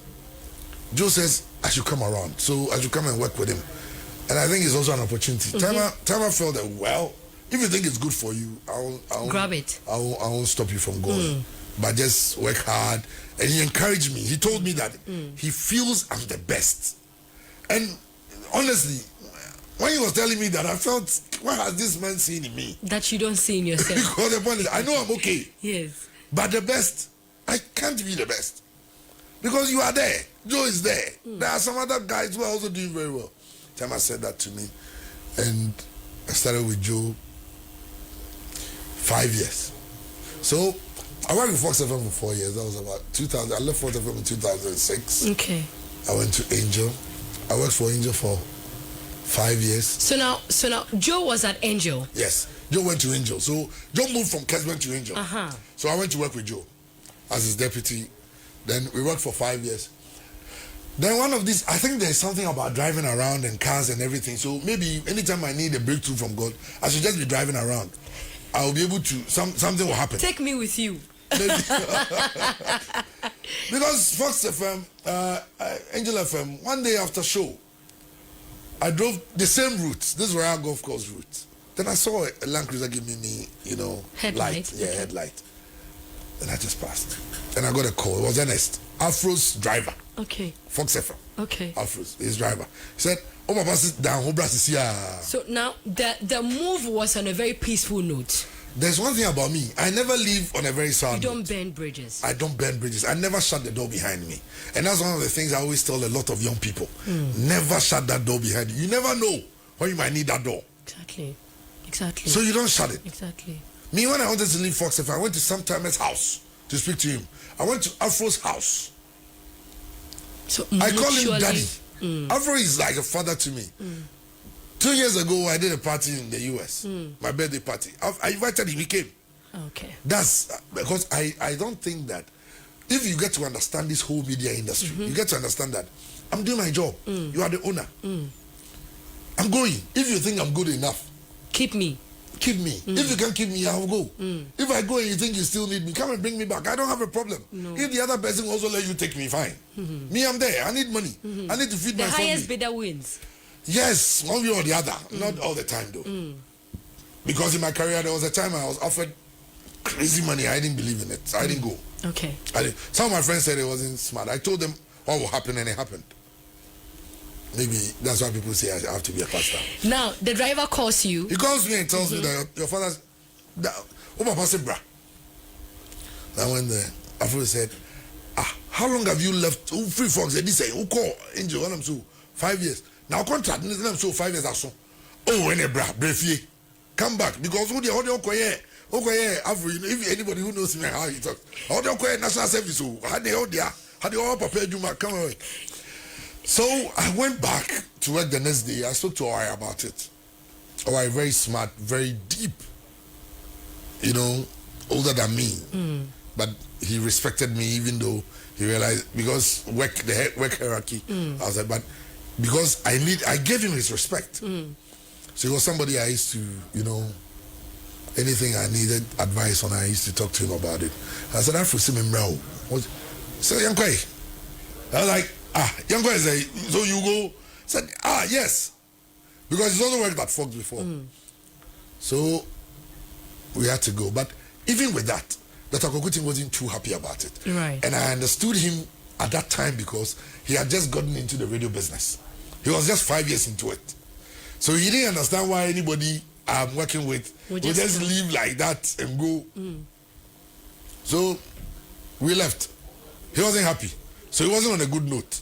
Joe says I should come around. So I should come and work with him. And I think it's also an opportunity. Timer felt that, well, if you think it's good for you, I'll grab it. I won't stop you from going. But just work hard. And he encouraged me. He told me that he feels I'm the best. And honestly, when he was telling me that, I felt, what has this man seen in me? That you don't see in yourself. Because the point is, I know I'm okay. Yes. But the best, I can't be the best. Because you are there. Joe is there. There are some other guys who are also doing very well. Timer said that to me. And I started with Joe 5 years. So I worked with Fox FM for 4 years. That was about 2000. I left Fox FM in 2006. Okay. I went to Angel. I worked for Angel for 5 years. So now Joe was at Angel. Yes. Joe went to Angel. So Joe moved from Kesman to Angel. So I went to work with Joe as his deputy. Then we worked for 5 years. Then one of these, I think there's something about driving around and cars and everything. So maybe anytime I need a breakthrough from God, I should just be driving around. I will be able to, something will happen. Take me with you. Because Fox FM, Angel FM, one day after show, I drove the same route. This is where our golf course route. Then I saw a Land Cruiser giving me, headlight. Light. Yeah, headlight. Then I just passed. Then I got a call. It was Ernest, Afro's driver. Okay. Fox FM. Okay. Afro's, his driver. He said, "Oh, my boss is down. So now the move was on a very peaceful note. There's one thing about me. I never live on a very sour note. You don't burn bridges. I don't burn bridges. I never shut the door behind me. And that's one of the things I always tell a lot of young people. Never shut that door behind you. You never know when you might need that door. Exactly. So you don't shut it. Exactly. Me, when I wanted to leave Fox FM, I went to Sam Timer's house to speak to him. I went to Afro's house. So I call him Daddy. Afro is like a father to me. 2 years ago, I did a party in the US, my birthday party. I invited him, he came. Okay. That's because I don't think that if you get to understand this whole media industry, you get to understand that I'm doing my job. You are the owner. I'm going. If you think I'm good enough, keep me. Keep me. If you can't keep me, I'll go. If I go and you think you still need me, come and bring me back. I don't have a problem. No. If the other person also let you take me, fine. Me, I'm there. I need money. I need to feed my family. The highest bidder wins. Yes, one way or the other. Not all the time though. Because in my career, there was a time I was offered crazy money. I didn't believe in it. I didn't go. Okay. Some of my friends said it wasn't smart. I told them what will happen and it happened. Maybe that's why people say I have to be a pastor. Now, the driver calls you. He calls me and tells me that your father's... Oh, my pastor, bra. Then when the Afro said, how long have you left? Who free folks? They say, who call Angel? When I'm so 5 years. Now, contract, I'm so 5 years or so. Oh, when a bra, brave come back. Because who the audio Afro, if anybody who knows me how he talks, audio national service, had the audio, had the all prepared you, come away. So I went back to work the next day. I spoke to Oi about it. Oi, very smart, very deep, older than me. But he respected me even though he realized, because the work hierarchy, I was like, but because I gave him his respect. So he was somebody I used to, anything I needed advice on, I used to talk to him about it. I said, I foresee him now. So young guy, I was like, young guy say, so you go? Said, yes. Because he's also worked at Fox before. So we had to go. But even with that, Dr. Kokutin wasn't too happy about it. Right. And I understood him at that time because he had just gotten into the radio business. He was just 5 years into it. So he didn't understand why anybody I'm working with will just leave like that and go. So we left. He wasn't happy. So he wasn't on a good note.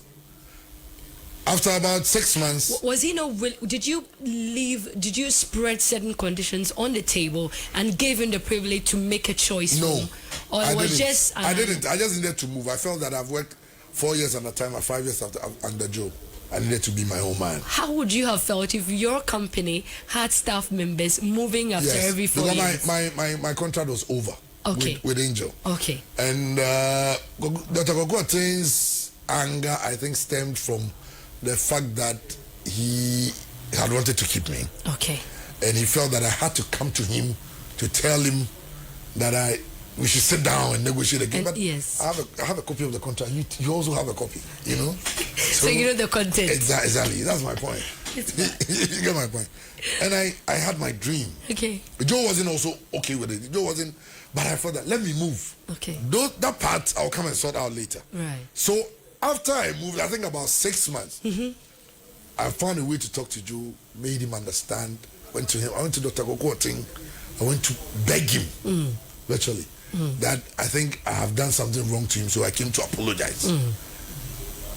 After about 6 months... Was he not... Did you spread certain conditions on the table and gave him the privilege to make a choice? No. Or I it was didn't. just... I didn't. I just needed to move. I felt that I've worked 4 years at a time and 5 years under Joe. I needed to be my own man. How would you have felt if your company had staff members moving after every 4 years? My contract was over. Okay. With Angel. Okay. And Dr. Gogotin's anger, I think, stemmed from the fact that he had wanted to keep me. Okay. And he felt that I had to come to him to tell him that we should sit down and negotiate again. But yes. I have a copy of the contract. You also have a copy, So you know the content. Exactly. That's my point. You get my point. And I had my dream. Okay. Joe wasn't also okay with it. Joe wasn't, but I thought that let me move. Okay. That part I'll come and sort out later. Right. So after I moved, I think about 6 months, I found a way to talk to Joe, made him understand, went to him. I went to Dr. Kokoting. I went to beg him, virtually, that I think I have done something wrong to him, so I came to apologize.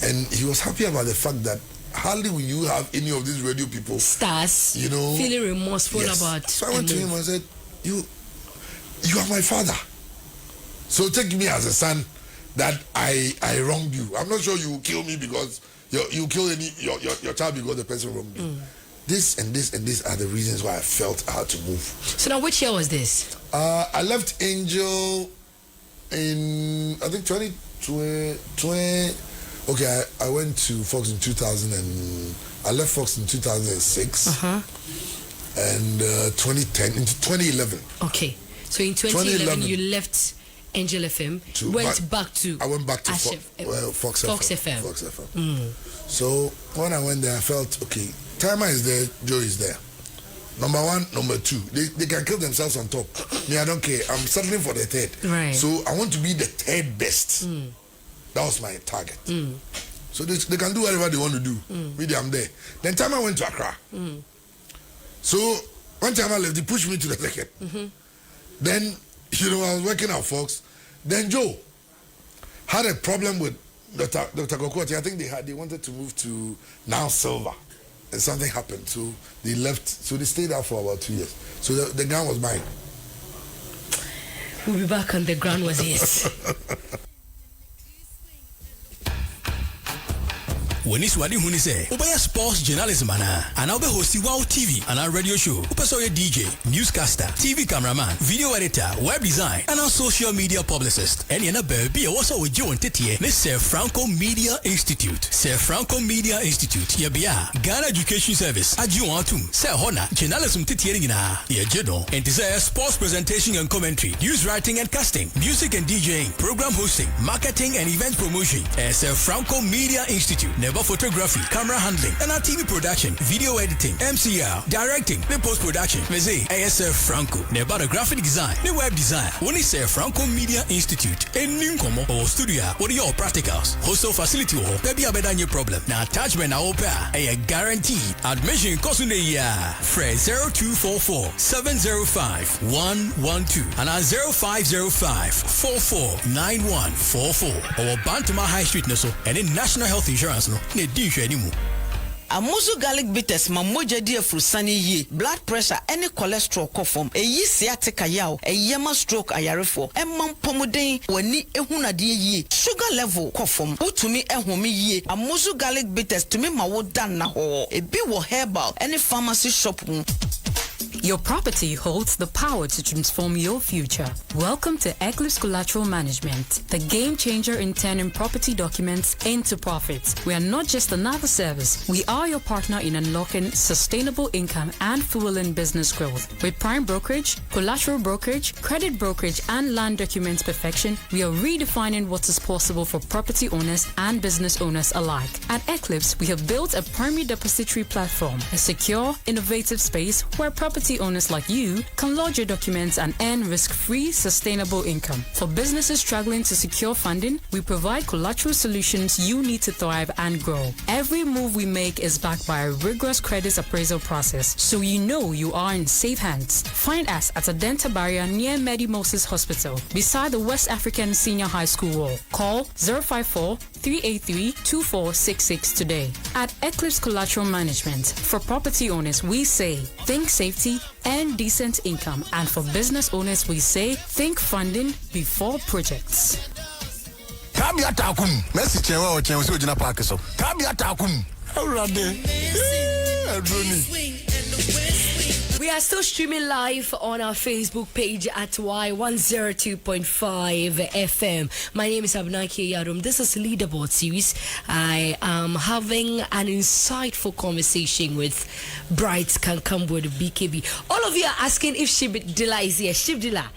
And he was happy about the fact that hardly will you have any of these radio people, stars, feeling remorseful about. So I went to him and said, you are my father. So take me as a son that I wronged you. I'm not sure you will kill me because you kill your child because the person wronged you. This and this and this are the reasons why I felt I had to move. So now which year was this? I left Angel in, I think 2020. Okay, I went to Fox in 2000 and I left Fox in 2006. And 2010 into 2011. Okay, so in 2011 you left Angel FM, I went back to Fox FM. Fox FM. So when I went there, I felt okay. Timer is there, Joe is there. Number one, number two, they can kill themselves on top. Me, I don't care. I'm settling for the third. Right. So I want to be the third best. That was my target. So they can do whatever they want to do. Maybe I'm there. Then time I went to Accra. So one time I left, they pushed me to the second. Then, I was working at Fox. Then Joe had a problem with Dr. Kokoti. I think they wanted to move to Now Silver. And something happened. So they left. So they stayed out for about 2 years. So the ground was mine. We'll be back on the ground was his. When is wadi huni say, Obaya sports journalism and I'll be hosting Wow TV and our radio show. Upasoya DJ, newscaster, TV cameraman, video editor, web design, and our social media publicist. And yana baby also with you on Titie, this Sir Franco Media Institute. Sir Franco Media Institute, Yabia, Ghana Education Service, Adjuantum, Sir Hona, journalism Titie, Yajedo, and desire sports presentation and commentary, news writing and casting, music and DJing, program hosting, marketing and event promotion. Sir Franco Media Institute, never photography, camera handling, and our TV production, video editing, MCR, directing, the post-production. Visit ASF Franco, never the graphic design, the web design. Only Sir Franco Media Institute, and Ninkomo or studio, or your practicals. Hostel facility or baby abeda new problem. Now attachment na opera, a guaranteed admission cost in a year. Fred 0244 705 112 and 0505 449144 or Bantama High Street Naso and in National Health Insurance no ne di hwe ni mu. Amuzu garlic bitters mamoja dia frusani ye blood pressure any cholesterol kofom eyi sciatica yaw eyema stroke ayarefo emam pomuden wani ehunade ye sugar level kofom utumi ehome ye amuzu garlic bitters tumi mawo dan na ho ebi wo herbal any pharmacy shop. Your property holds the power to transform your future. Welcome to Eclipse Collateral Management, the game changer in turning property documents into profits. We are not just another service. We are your partner in unlocking sustainable income and fueling business growth. With prime brokerage, collateral brokerage, credit brokerage, and land documents perfection, we are redefining what is possible for property owners and business owners alike. At Eclipse, we have built a primary depository platform, a secure, innovative space where property owners like you can lodge your documents and earn risk-free, sustainable income. For businesses struggling to secure funding, we provide collateral solutions you need to thrive and grow. Every move we make is backed by a rigorous credit appraisal process, so you know you are in safe hands. Find us at Adenta Barrier near Medi Moses Hospital, beside the West African Senior High School wall. Call 054-383-2466 today. At Eclipse Collateral Management, for property owners, we say, think safety and decent income. And for business owners, we say, think funding before projects. Kabia takum, Messi chenwa o chenwa si ojina park so. Kabia takum, awurade. We are still streaming live on our Facebook page at Y102.5 FM. My name is Abnaki Yarum. This is Leaderboard Series. I am having an insightful conversation with Bright Kankam Boadu BKB. All of you are asking if Shibdila is here. Shibdila.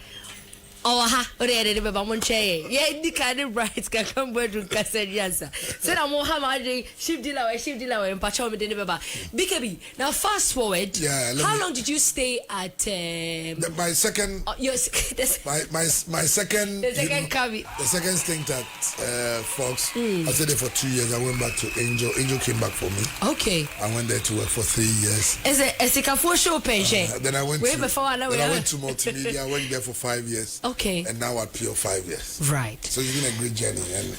Oh, ha! Already, but I'm on chair. Yeah, the kind of bright can come back to Cassandra. Said I'm more hammer, shift dealer, and Pachom Deneba. BKB. Now, fast forward. Yeah. How long did you stay at my second? My second. The second cavi. The second stint at Fox. I stayed there for 2 years. I went back to Angel. Angel came back for me. Okay. I went there to work for 3 years. Is it a show pension? Then I went. Way before I went to multimedia. I worked there for 5 years. Okay. And now at Pure 5 years. Right. So it's been a great journey. And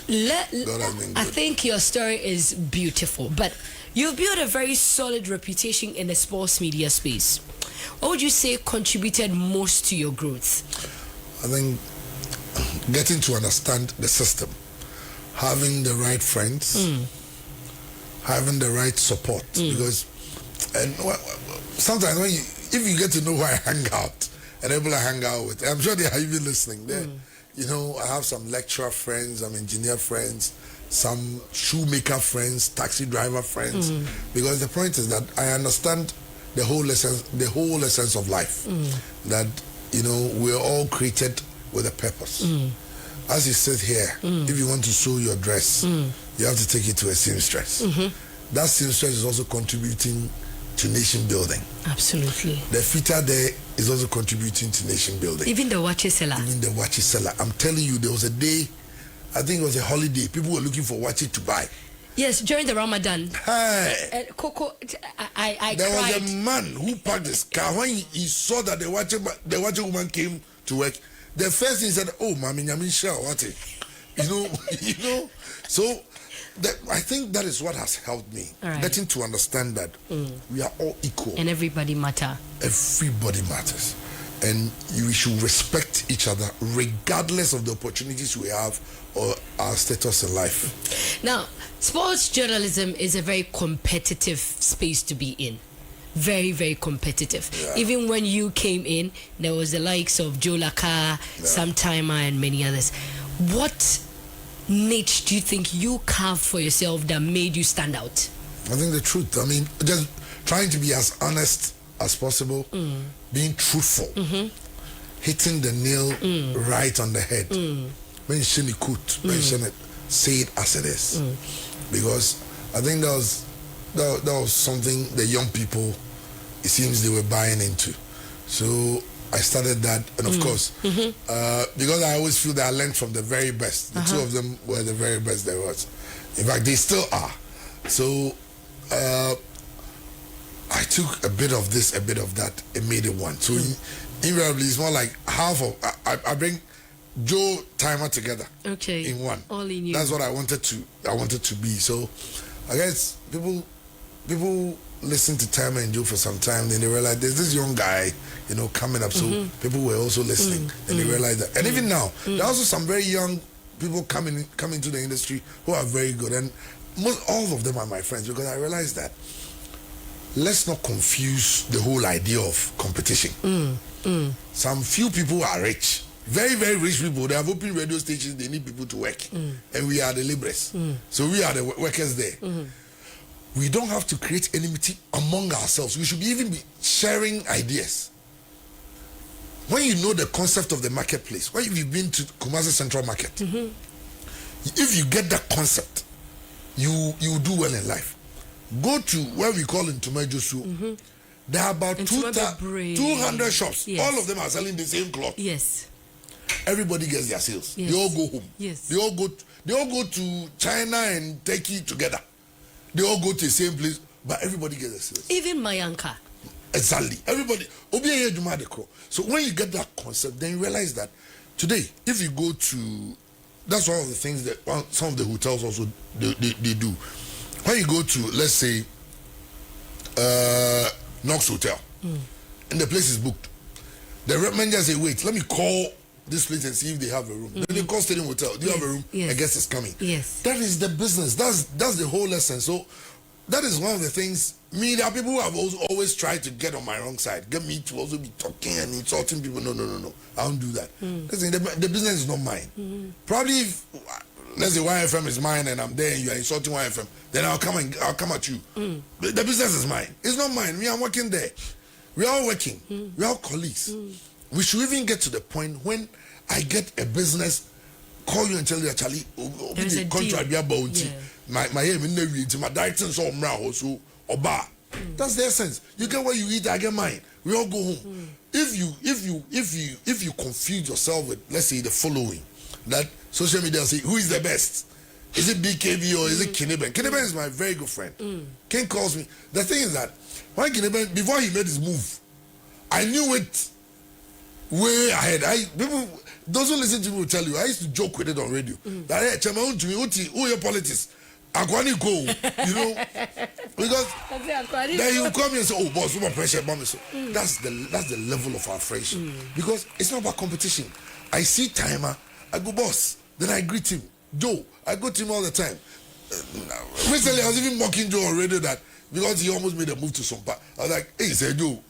God has been good. I think your story is beautiful, but you've built a very solid reputation in the sports media space. What would you say contributed most to your growth? I think getting to understand the system, having the right friends, having the right support. Because sometimes if you get to know who I hang out, and people I hang out with, I'm sure they are even listening. You know, I have some lecturer friends, some engineer friends, some shoemaker friends, taxi driver friends. Because the point is that I understand the whole essence of life. That, you know, we're all created with a purpose. As you sit here, if you want to sew your dress, you have to take it to a seamstress. That seamstress is also contributing to nation building. Absolutely. The fitter there is also contributing to nation building. Even the watches seller. I'm telling you, there was a day, I think it was a holiday, people were looking for watches to buy. Yes, during the Ramadan. Hey. Coco, I there cried. Was a man who parked his car. When he saw that the watch woman came to work, the first thing he said, "Oh, Mami Nyamisha, what it?" You know. So I think that is what has helped me, getting to understand that we are all equal and everybody matters. Everybody matters. and we should respect each other regardless of the opportunities we have or our status in life. Now, sports journalism is a very competitive space to be in. Very, very competitive. Yeah. Even when you came in, there was the likes of Joe Laka, Sam Timer, and many others. What niche do you think you carved for yourself that made you stand out? I think the truth. I mean, just trying to be as honest as possible, being truthful, hitting the nail right on the head. Mention it, mention it, say it as it is. Because I think that was something the young people, it seems they were buying into. So I started that, and of course, because I always feel that I learned from the very best. The two of them were the very best there was. In fact, they still are. So I took a bit of this, a bit of that, and made it one. So invariably, it's more like half of I bring Joe Timer together. Okay. In one. All in you. That's what I wanted to be. So I guess people listen to Timer and Joe for some time, then they realize there's this young guy, coming up. So people were also listening, and they realized that. And even now, there are also some very young people coming to the industry who are very good, and all of them are my friends, because I realized that let's not confuse the whole idea of competition. Some few people are rich, very, very rich people. They have open radio stations, they need people to work, and we are the laborers. So we are the workers there. We don't have to create enmity among ourselves. We should even be sharing ideas. When you know the concept of the marketplace, when you've been to Kumasi Central Market, if you get that concept, you do well in life. Go to where we call in Tumejosu. There are about 200 shops. Yes. All of them are selling the same cloth. Yes. Everybody gets their sales. Yes. They all go home. Yes. They all go to China and Turkey together. They all go to the same place, but everybody gets their sales. Even Mayanka. Exactly. Everybody. So when you get that concept, then you realize that today, if you go to, that's one of the things that some of the hotels also they do. When you go to, let's say, Knox Hotel, and the place is booked, the manager say, wait, let me call this place and see if they have a room. Then they call Stadium Hotel. Do you have a room? Yes. I guess it's coming. Yes. That is the business. That's the whole lesson. So that is one of the things. There are people who have always tried to get on my wrong side, get me to also be talking and insulting people. No. I don't do that. Listen, the business is not mine. Probably if, let's say YFM is mine and I'm there and you are insulting YFM, then I'll come at you. The business is mine. It's not mine. I'm working there. We're all working. We're all colleagues. We should even get to the point when I get a business, call you and tell you, Charlie, there's a contract. My direction so oba. That's the essence. You get what you eat, I get mine. We all go home. If you confuse yourself with, let's say, the following, that social media say, who is the best? Is it BKB or is it Kineben? Kineben is my very good friend. Ken calls me. The thing is that when Kineben, before he made his move, I knew it way ahead. Those who listen to me will tell you, I used to joke with it on radio. That hey, Chema, who your politics? Akwani go, because then you come here and say, oh boss, more pressure, mommy. So that's the level of our friendship. Because it's not about competition. I see Timer, I go boss, then I greet him. Joe, I go to him all the time. Recently I was even mocking Joe on radio that because he almost made a move to Sompa. I was like, hey, say Joe,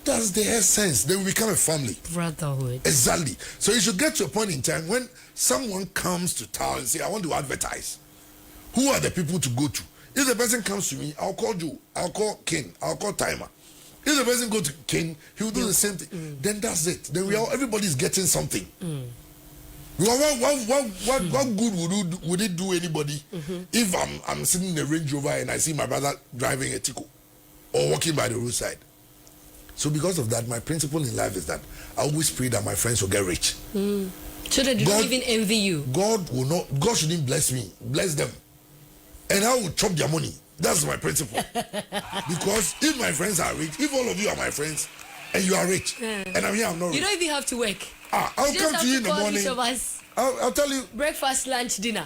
that's the essence. Then we become a family. Brotherhood. Exactly. So you should get to a point in time when someone comes to town and say, I want to advertise. Who are the people to go to? If the person comes to me, I'll call Joe, I'll call Ken, I'll call Timer. If the person go to Ken, he will do the same thing. Then that's it. Then everybody's getting something. What good would it do anybody if I'm sitting in a Range Rover and I see my brother driving a Tico or walking by the roadside? So because of that, my principle in life is that I always pray that my friends will get rich. So that they don't even envy you. God shouldn't bless me, bless them. And I will chop their money. That's my principle. Because if my friends are rich, if all of you are my friends and you are rich, and I'm here, I'm not rich. You don't even have to work. I'll come to you in the morning. I'll tell you. Breakfast, lunch, dinner.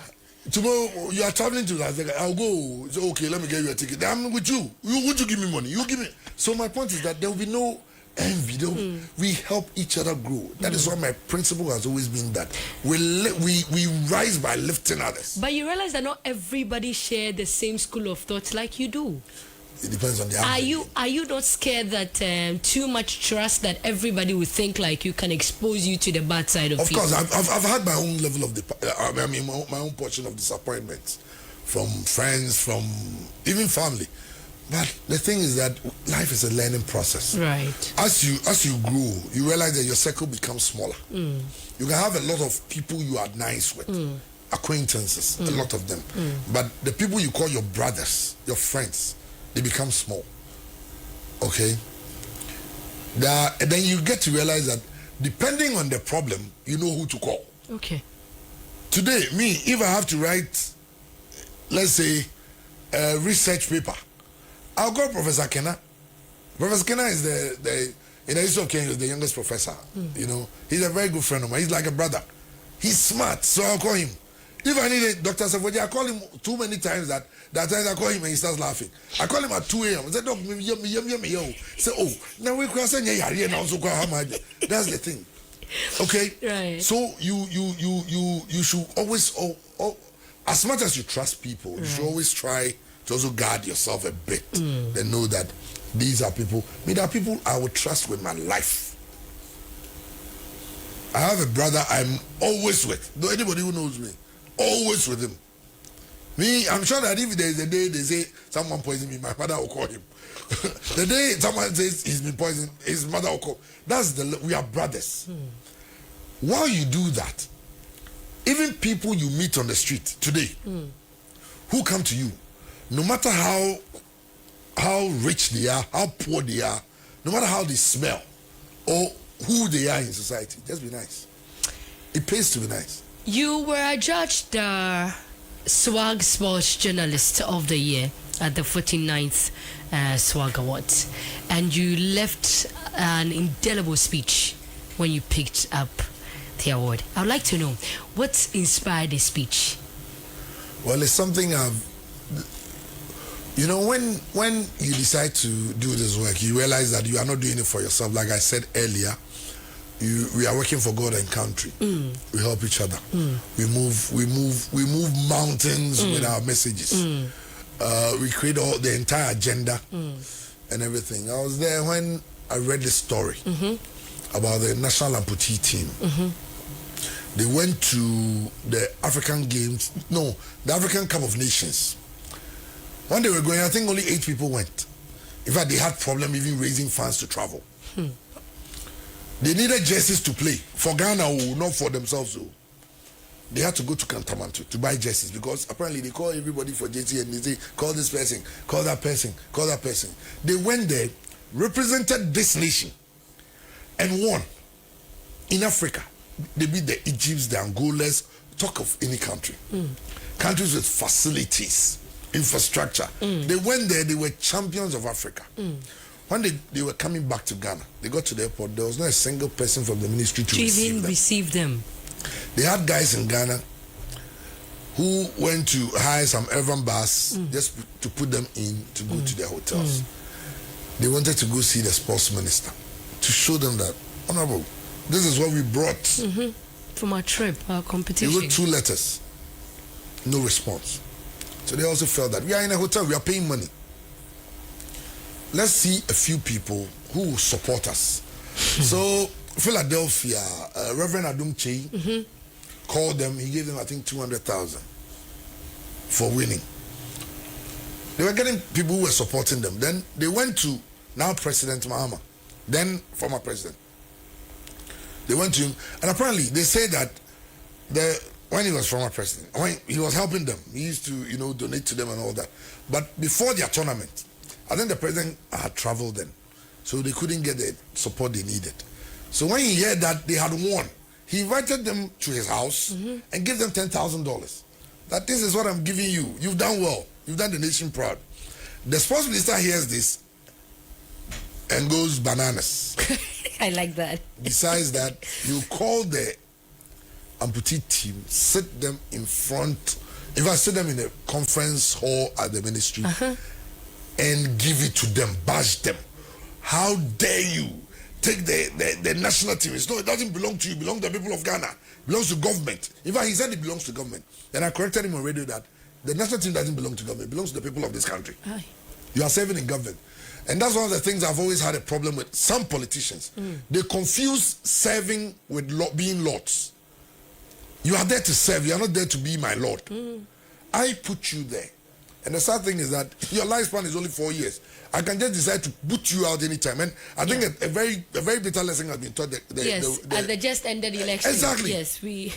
Tomorrow you are traveling to Las Vegas. I'll go. So, okay, let me get you a ticket. I'm with you. Would you give me money? You give me. So my point is that there will be no envy. We help each other grow. That is why my principle has always been that we rise by lifting others. But you realize that not everybody share the same school of thought like you do. It depends on the Are you not scared that too much trust that everybody will think like you can expose you to the bad side of people? Of course, I've had my own level of my own portion of disappointments from friends, from even family. But the thing is that life is a learning process. Right. As you grow, you realize that your circle becomes smaller. You can have a lot of people you are nice with, acquaintances, a lot of them. But the people you call your brothers, your friends, they become small. Okay? And then you get to realize that depending on the problem, you know who to call. Okay. Today, if I have to write, let's say, a research paper, I'll call Professor Kenna. Professor Kenna is the he's okay, he's the youngest professor. You know, he's a very good friend of mine. He's like a brother. He's smart, so I'll call him. If I need a Dr. Savoji, I call him too many times that times I call him and he starts laughing. I call him at 2 a.m. I say, Doc, yo. Say, oh, now we can say, that's the thing. Okay? Right. So you should always, as much as you trust people, you should always try to also guard yourself a bit. Then know that these are people. There are people I would trust with my life. I have a brother I'm always with. Though anybody who knows me, always with him. I'm sure that if there is a day they say someone poisoned me, my father will call him. The day someone says he's been poisoned, his mother will call. We are brothers. While you do that, even people you meet on the street today, who come to you, no matter how rich they are, how poor they are, no matter how they smell, or who they are in society, just be nice. It pays to be nice. You were adjudged the Swag Sports Journalist of the Year at the 49th Swag Awards, and you left an indelible speech when you picked up the award. I would like to know what inspired the speech. Well, it's something you know, when you decide to do this work, you realize that you are not doing it for yourself. Like I said earlier, we are working for God and country. We help each other. We move mountains with our messages. We create the entire agenda and everything. I was there when I read the story about the national amputee team. They went to the African Games, the African Cup of Nations. When they were going, I think only 8 people went. In fact, they had problem even raising funds to travel. They needed jerseys to play for Ghana, not for themselves. They had to go to Kantamanto to buy jerseys because apparently they call everybody for jersey and they say, call this person, call that person, call that person. They went there, represented this nation, and won. In Africa, they beat the Egypts, the Angolas, talk of any country. Countries with facilities, infrastructure. They went there, they were champions of Africa. When they were coming back to Ghana, they got to the airport, there was not a single person from the ministry to receive them. They had guys in Ghana who went to hire some urban bus just to put them in to go to their hotels. They wanted to go see the sports minister to show them that, Honorable, this is what we brought from our trip, our competition. They wrote 2 letters, no response. So they also felt that we are in a hotel, we are paying money. Let's see a few people who will support us. So Philadelphia, Reverend Adum Chey called them. He gave them, I think, 200,000 for winning. They were getting people who were supporting them. Then they went to now President Mahama, then former president. They went to him, and apparently they say that when he was former president, when he was helping them, he used to donate to them and all that. But before their tournament, I think the president had traveled then, so they couldn't get the support they needed. So when he heard that they had won, he invited them to his house and gave them $10,000. That this is what I'm giving you. You've done well. You've done the nation proud. The sports minister hears this and goes bananas. I like that. Besides that, you call the amputee team, sit them in front, if I sit them in a conference hall at the ministry and give it to them, bash them. How dare you take the national team. No, it doesn't belong to you. It belongs to the people of Ghana. It belongs to government. In fact, he said it belongs to government. Then I corrected him on radio that the national team doesn't belong to government. It belongs to the people of this country. Aye. You are serving in government. And that's one of the things I've always had a problem with some politicians. They confuse serving with being lords. You are there to serve. You are not there to be my lord. I put you there. And the sad thing is that your lifespan is only 4 years. I can just decide to put you out anytime. And I think a very bitter lesson has been taught. At the just ended election. Exactly. Yes, we.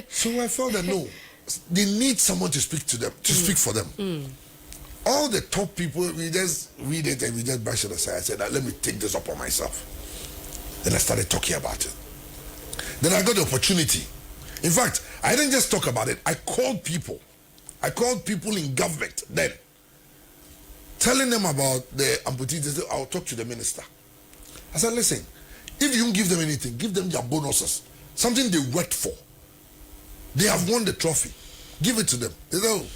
So I felt that no, they need someone to speak to them, to speak for them. All the top people, we just read it and we just brush it aside. I said, let me take this up on myself. Then I started talking about it. Then I got the opportunity. In fact, I didn't just talk about it. I called people. I called people in government then, telling them about the amputees. They said, I'll talk to the minister. I said, listen, if you don't give them anything, give them their bonuses. Something they worked for. They have won the trophy. Give it to them. They said, oh,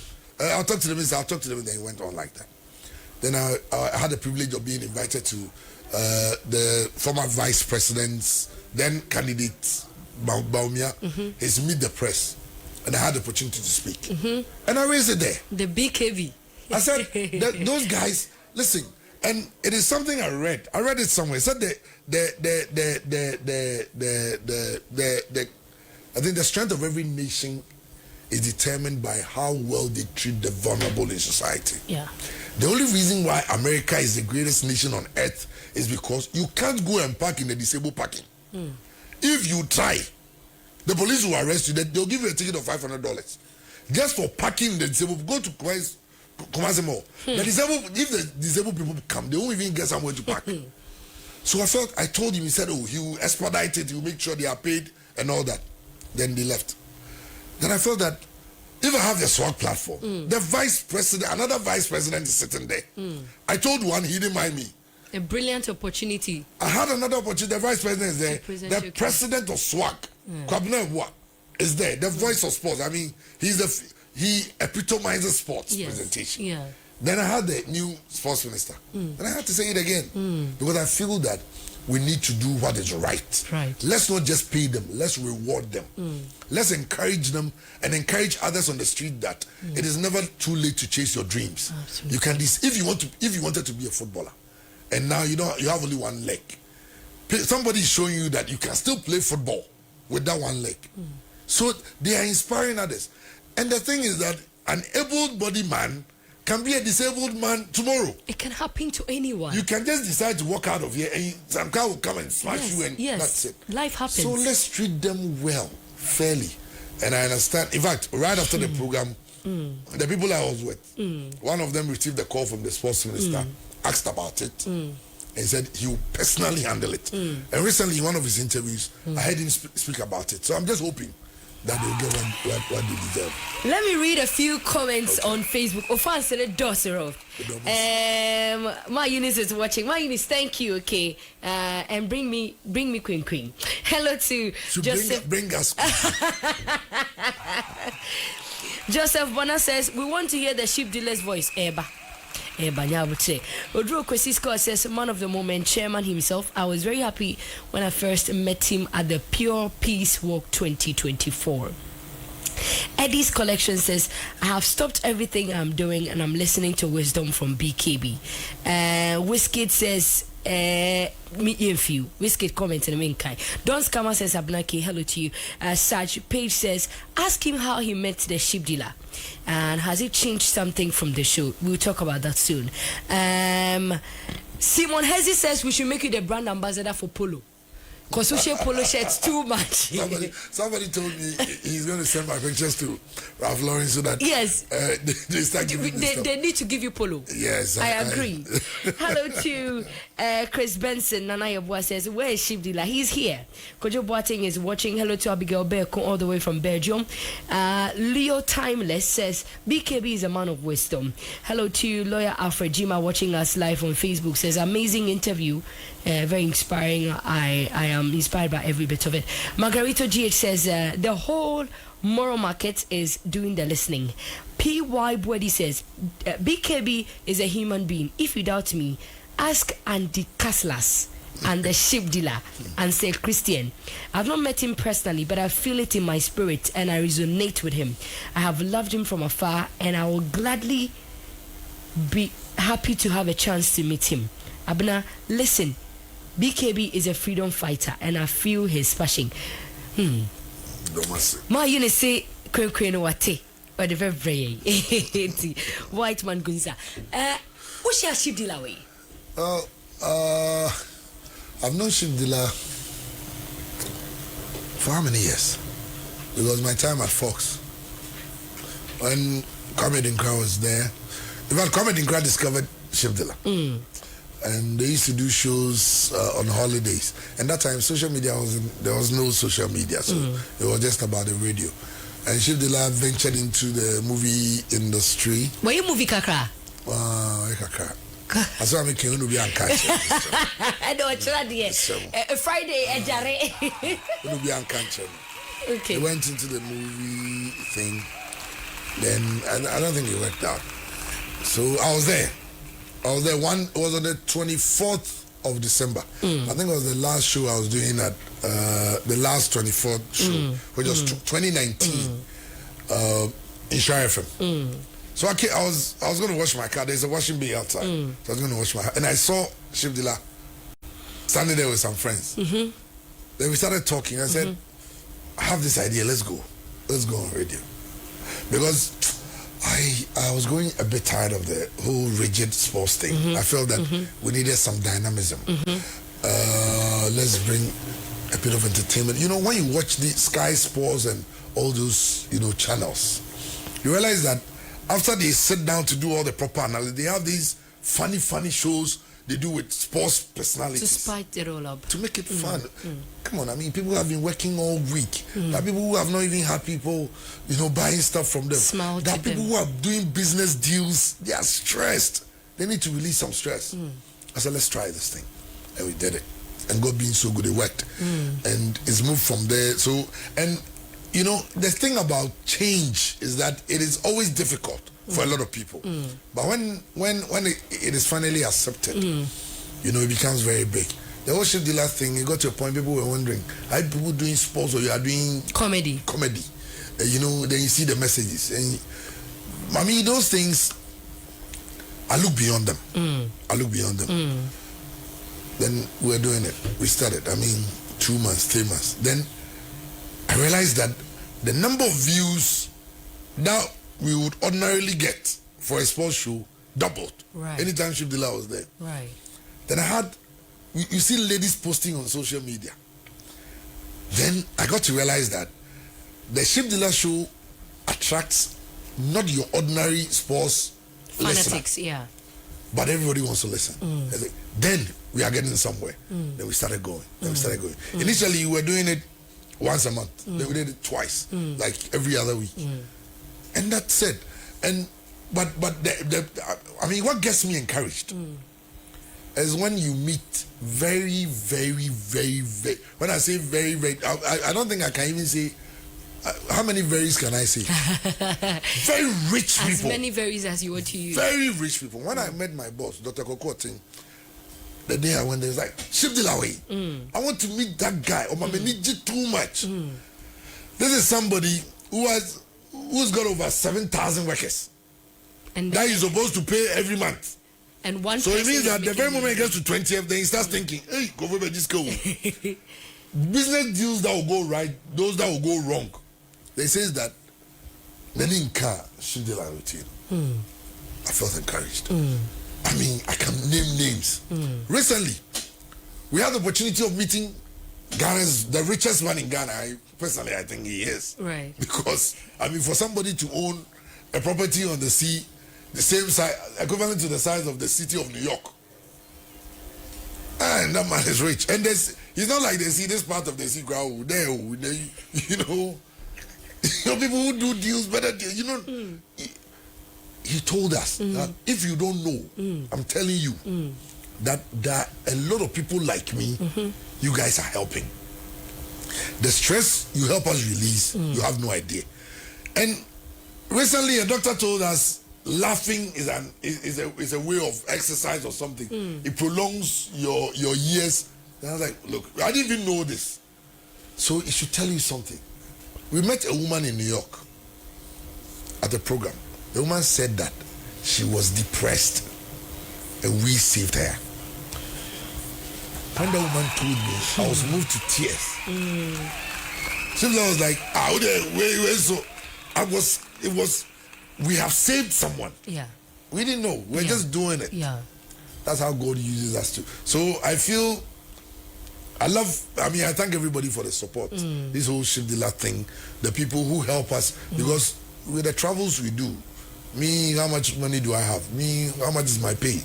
I'll talk to the minister, I'll talk to them. And then he went on like that. Then I had the privilege of being invited to the former vice president's then candidate, Baumia, his Meet the Press. And I had the opportunity to speak. And I raised it there. The BKB. I said, those guys, listen, and it is something I read. I read it somewhere. It said I think the strength of every nation is determined by how well they treat the vulnerable in society. Yeah. The only reason why America is the greatest nation on earth is because you can't go and park in the disabled parking. If you try, the police will arrest you. They'll give you a ticket of $500 just for parking in the disabled. Go to Kumasi Mall. The disabled, if the disabled people come, they won't even get somewhere to park. So I told him. He said, "Oh, he will expedite it. He will make sure they are paid and all that." Then they left. Then I felt that if I have the SWAG platform, the vice president, another vice president is sitting there. I told one, he didn't mind me. A brilliant opportunity. I had another opportunity. The vice president is there. The president of SWAG, Kwabena Ewa, is there. The voice of sports. I mean, he epitomizes sports presentation. Yeah. Then I had the new sports minister. And I had to say it again. Because I feel that we need to do what is right. Let's not just pay them. Let's reward them. Let's encourage them and encourage others on the street that it is never too late to chase your dreams. Absolutely. You can if you wanted to be a footballer, and now you have only one leg. Somebody is showing you that you can still play football with that one leg. So they are inspiring others. And the thing is that an able-bodied man can be a disabled man tomorrow. It can happen to anyone. You can just decide to walk out of here and some car will come and smash you and that's it. Life happens. So let's treat them well, fairly. And I understand. In fact, right after the program, the people I was with, one of them received a call from the sports minister, asked about it, and said he will personally handle it. And recently in one of his interviews, I heard him speak about it. So I'm just hoping that they'll get what they deserve. Let me read a few comments on Facebook. Ofan said Dosero. My Eunice is watching. My Eunice, thank you. Okay, and bring me Queen. Hello to Joseph. Bring us. Joseph Bona says we want to hear the sheep dealer's voice. Odro Kwesisko says, man of the moment, chairman himself. I was very happy when I first met him at the Pure Peace Walk 2024. Eddie's collection says, I have stopped everything I'm doing and I'm listening to wisdom from BKB. Whiskey says, Whiskey comment in the meantime. Don Scammer says, Abnaki, hello to you. Saj Page says, ask him how he met the sheep dealer and has it changed something from the show. We'll talk about that soon. Simon Hezi says we should make you the brand ambassador for Polo. Because we share polo shirts too much. Somebody told me he's going to send my pictures to Ralph Lauren so that they start giving they need to give you polo. Yes, I agree. Hello to Chris Benson. Nana Yabua says, where is Sheep Dealer? He's here. Kojo Boateng is watching. Hello to Abigail Berko all the way from Belgium. Leo Timeless says, BKB is a man of wisdom. Hello to lawyer Alfred Jima watching us live on Facebook. Says, amazing interview. Very inspiring. I am inspired by every bit of it. Margarito GH says the whole moral market is doing the listening. PY Bwedi says BKB is a human being. If you doubt me, ask Andy Kaslas. and the ship dealer and said, Christian, I've not met him personally, but I feel it in my spirit and I resonate with him. I have loved him from afar and I will gladly be happy to have a chance to meet him. Abna, listen, BKB is a freedom fighter and I feel his passion. Ma, you say, Kwen wate, or the very white man Gunza. What's your ship dealer way? I've known ship dealer for how many years? It was my time at Fox when Comedy Crowd was there. In fact, Comedy Crowd discovered ship dealer, and they used to do shows on holidays. And that time, social media there was no social media, so it was just about the radio. And ship dealer ventured into the movie industry. Were you movie kakra? Kakra. I saw me can be unconscious. I know it's Friday, Ejare. Be unconscious. Okay. They went into the movie thing. Then I don't think it worked out. So I was there. It was on the 24th of December. I think it was the last show I was doing at the last 24th show, which was 2019 in Shire FM. So I was going to wash my car. There's a washing bay outside. So I was going to wash my car. And I saw Ship Dealer standing there with some friends. Then we started talking. I said, I have this idea. Let's go on radio. Because I was going a bit tired of the whole rigid sports thing. I felt that we needed some dynamism. Let's bring a bit of entertainment. You know, when you watch the Sky Sports and all those, channels, you realize that after they sit down to do all the proper analysis, they have these funny shows they do with sports personalities. To spice it all up. To make it fun. Come on, I mean, people have been working all week. There are people who have not even had people, buying stuff from them. There are people who are doing business deals. They are stressed. They need to release some stress. I said, let's try this thing. And we did it. And God being so good, it worked. And it's moved from there. So, and the thing about change is that it is always difficult for a lot of people. But when it is finally accepted, it becomes very big. The whole ship dealer thing, it got to a point people were wondering, are people doing sports or you are doing comedy? Then you see the messages. And I mean, those things, I look beyond them. Then we're doing it. We started, 2 months, 3 months. Then I realized that the number of views that we would ordinarily get for a sports show doubled. Right. Anytime Ship Dealer was there. Right. Then I had, you see ladies posting on social media. Then I got to realize that the Ship Dealer show attracts not your ordinary sports fanatics, listener, but everybody wants to listen. Then we are getting somewhere. Then we started going. Initially, we were doing it once a month. Then we did it twice, like every other week. And that's it. But what gets me encouraged is when you meet very, very, very, very. When I say very, very, I don't think I can even say. How many varies can I say? Very rich people. As many varies as you want to use. Very rich people. When I met my boss, Dr. Kokotin, the day I went there, was like, Ship Dealer way. I want to meet that guy. Or my need too much. This is somebody who's got over 7,000 workers. And that he's supposed to pay every month. And one. So it means that the very moment he gets to 20th, then he starts thinking, hey, go over this go. Business deals that will go right, those that will go wrong. They says that many in car Ship Dealer routine. I felt encouraged. I can name names. Recently, we had the opportunity of meeting the richest man in Ghana. I think he is. Right. Because, for somebody to own a property on the sea, the same size, equivalent to the size of the city of New York. And that man is rich. And he's not like they see this part of the sea ground there, people who do deals better deals, he told us that if you don't know, I'm telling you that there are a lot of people like me, you guys are helping. The stress you help us release, you have no idea. And recently a doctor told us laughing is a way of exercise or something. It prolongs your years And I was like, look, I didn't even know this. So it should tell you something. We met a woman in New York at the program. The woman said that she was depressed and we saved her. When the woman told me, I was moved to tears. Simply I was like, we have saved someone. Yeah. We didn't know. We're just doing it. Yeah. That's how God uses us too. So I thank everybody for the support. This whole Shift the Lot thing, the people who help us, because with the travels we do, me, how much money do I have? Me, how much is my pay?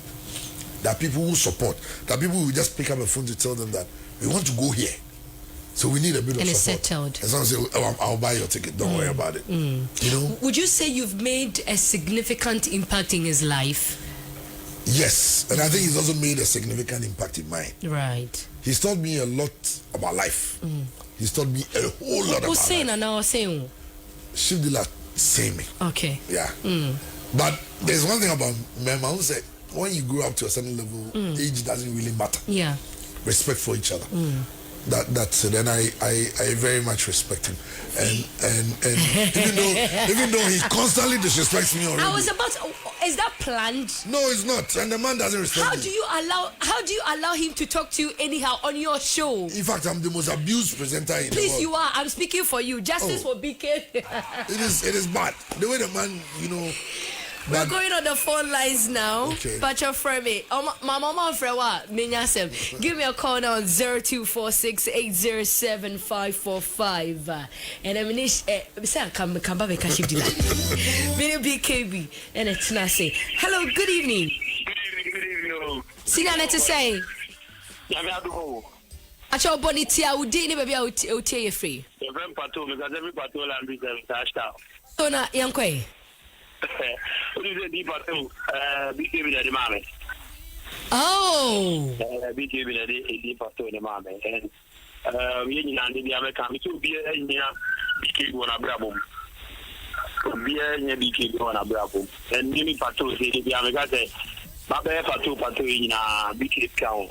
There are people who support. There are people who just pick up a phone to tell them that we want to go here. So we need a bit of support. And it's settled. And someone say, I'll buy your ticket. Don't worry about it. You know? Would you say you've made a significant impact in his life? Yes. And I think he's also made a significant impact in mine. Right. He's taught me a lot about life. He's taught me a whole lot about life. Shift the Lot saying me. Okay. Yeah. But there's one thing about Mema who said, when you grow up to a certain level, age doesn't really matter. Yeah. Respect for each other. That's it. And I very much respect him. And even though he constantly disrespects me already. I was about to, is that planned? No, it's not. And the man doesn't respect me. How do you allow him to talk to you anyhow on your show? In fact, I'm the most abused presenter in the world. Please, you are. I'm speaking for you. Justice for BK. It is bad. The way the man, We're going on the phone lines now. Okay. Pacho Fremi. My mama Frewa Minyasem. Give me a call now on 0246-807-545. And I'm say come back cash you that. Mini BKB and it's Nasi. Hello, good evening. Good evening. Sina to say. Acho bonitia udini baby utie free. Every patrol because every patrol and be touched out. So na yankwe. What is the deep patrol? BKB the mame. Oh. BKB the deep patrol the mame. And you know the American to be a BKB on a brabo. Be a BKB on a brabo. And many patrols the American Baba patrol in a BKB count.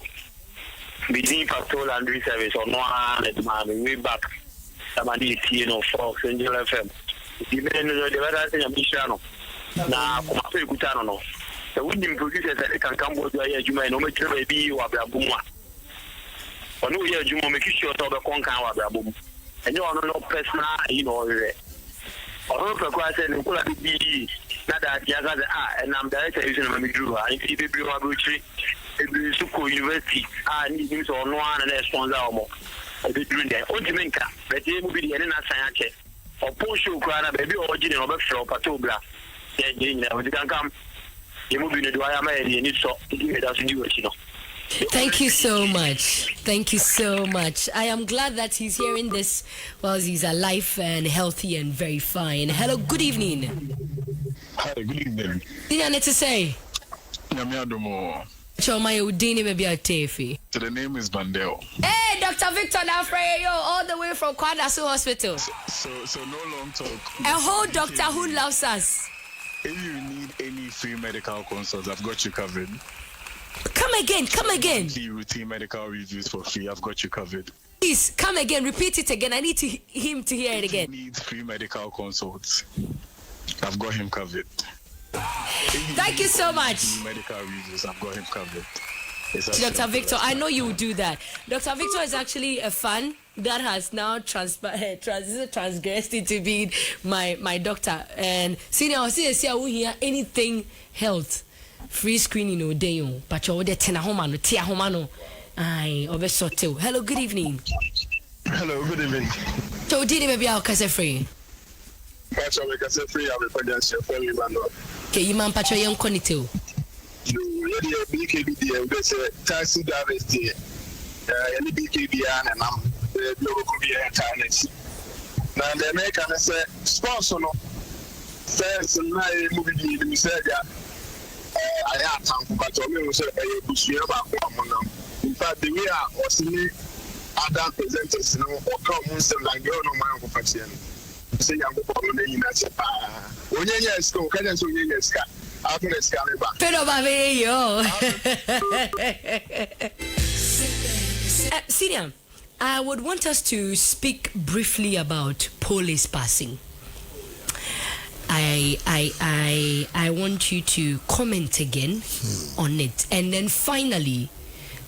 Between patrol and service on one at man way back. Somebody Fox and FM. Even the weather thing I'm Mishano. Now, Kumape Gutano. The winning producers that can come with Juma no matter maybe you are Brabuma. Or no year Juma make sure to the Concan Brabum. And you are no personal, or requires and be not that Yaga and I'm director using a Midru. I see the Bruma Suko University, and it on one and a sponsor almost. I did doing that. What do you mean? But they will be the Elena Sayake or Posho Crana, baby, or General Bexro, Patobla. Then you can come. You move in the Duayama and you so it doesn't do it, Thank you so much. Thank you so much. I am glad that he's hearing this while he's alive and healthy and very fine. Hello, good evening. Hi, good evening. Did to say? So the name is Bandel. Hey, Dr. Victor Nafreyo, all the way from Kwadasu Hospital. So no long talk. A whole doctor who loves us. If you need any free medical consults, I've got you covered. Come again. Routine medical reviews for free, I've got you covered. Please, come again, repeat it again. I need him to hear it again. If you need free medical consults, I've got him covered. Thank you so much. Medical reviews, I've got him covered. Dr. Victor, I know you will do that. Dr. Victor is actually a fan that has now transgressed into being my doctor. And senior, I will hear anything health, free screening or day, but you're the tenahomano, tiahomano. Hello, good evening. Hello, good evening. So, did maybe I'll cast free? Pacho, we can say free. I'm a potential family man. Okay, you man, Pacho, young conito. You BKB, there's a taxi drivers there. Any BKB and I'm the local internet. Now, the American say, sponsor no. First, I movie the Misaga. I have time, but I'm going to say, I push you about one. In fact, the way I was in other presenters, or come like you're no man for fashion. Say I'm going to be in that. When you're school, can you say yes? I'm going to scan it back. Pero va a ver yo. Senior, I would want us to speak briefly about Poli's passing. I want you to comment again on it. And then finally,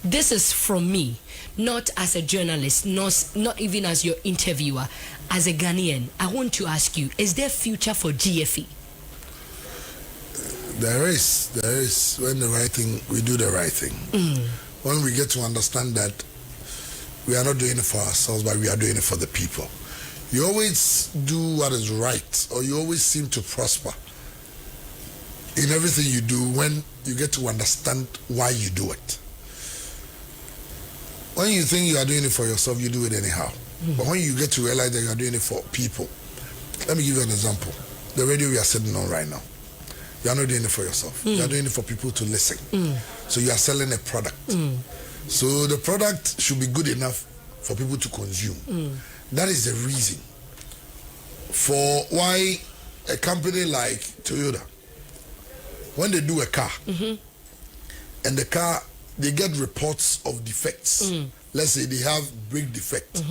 this is from me, not as a journalist, not even as your interviewer, as a Ghanaian. I want to ask you, is there future for GFE? There is. When the right thing, we do the right thing. When we get to understand that we are not doing it for ourselves, but we are doing it for the people. You always do what is right, or you always seem to prosper in everything you do when you get to understand why you do it. When you think you are doing it for yourself, you do it anyhow. But when you get to realize that you are doing it for people, let me give you an example. The radio we are sitting on right now, you are not doing it for yourself. You are doing it for people to listen. So you are selling a product. So the product should be good enough for people to consume. That is the reason for why a company like Toyota, when they do a car, and the car, they get reports of defects. Let's say they have brake defect.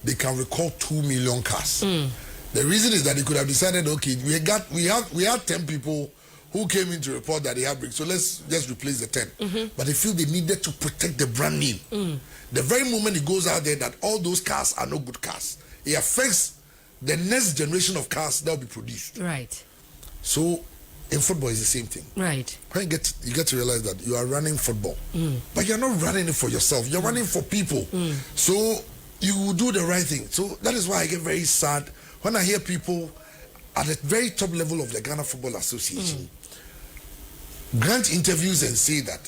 They can recall 2 million cars. The reason is that they could have decided, okay, we had 10 people who came in to report that they have brakes, so let's just replace the 10. But they feel they needed to protect the brand name. The very moment it goes out there that all those cars are no good cars, it affects the next generation of cars that will be produced. Right. So in football, it's the same thing. Right. When you get to realize that you are running football, but you're not running it for yourself. You're running for people. So you will do the right thing. So that is why I get very sad when I hear people at the very top level of the Ghana Football Association grant interviews and say that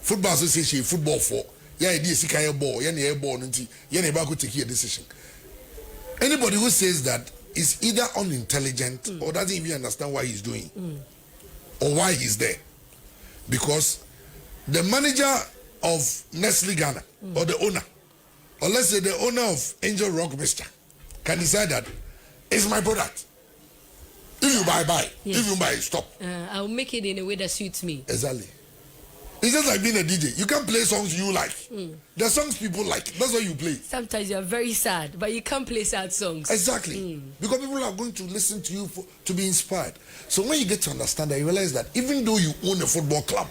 Football Association football for ball, take a decision. Anybody who says that is either unintelligent or doesn't even understand what he's doing or why he's there. Because the manager of Nestle Ghana or the owner, or let's say the owner of Angel Rock Mixture, can decide that it's my product. If you buy. Yes. If you buy, stop. I'll make it in a way that suits me. Exactly. It's just like being a DJ. You can't play songs you like. The songs people like. That's what you play. Sometimes you're very sad, but you can't play sad songs. Exactly. Because people are going to listen to you to be inspired. So when you get to understand that, you realize that even though you own a football club,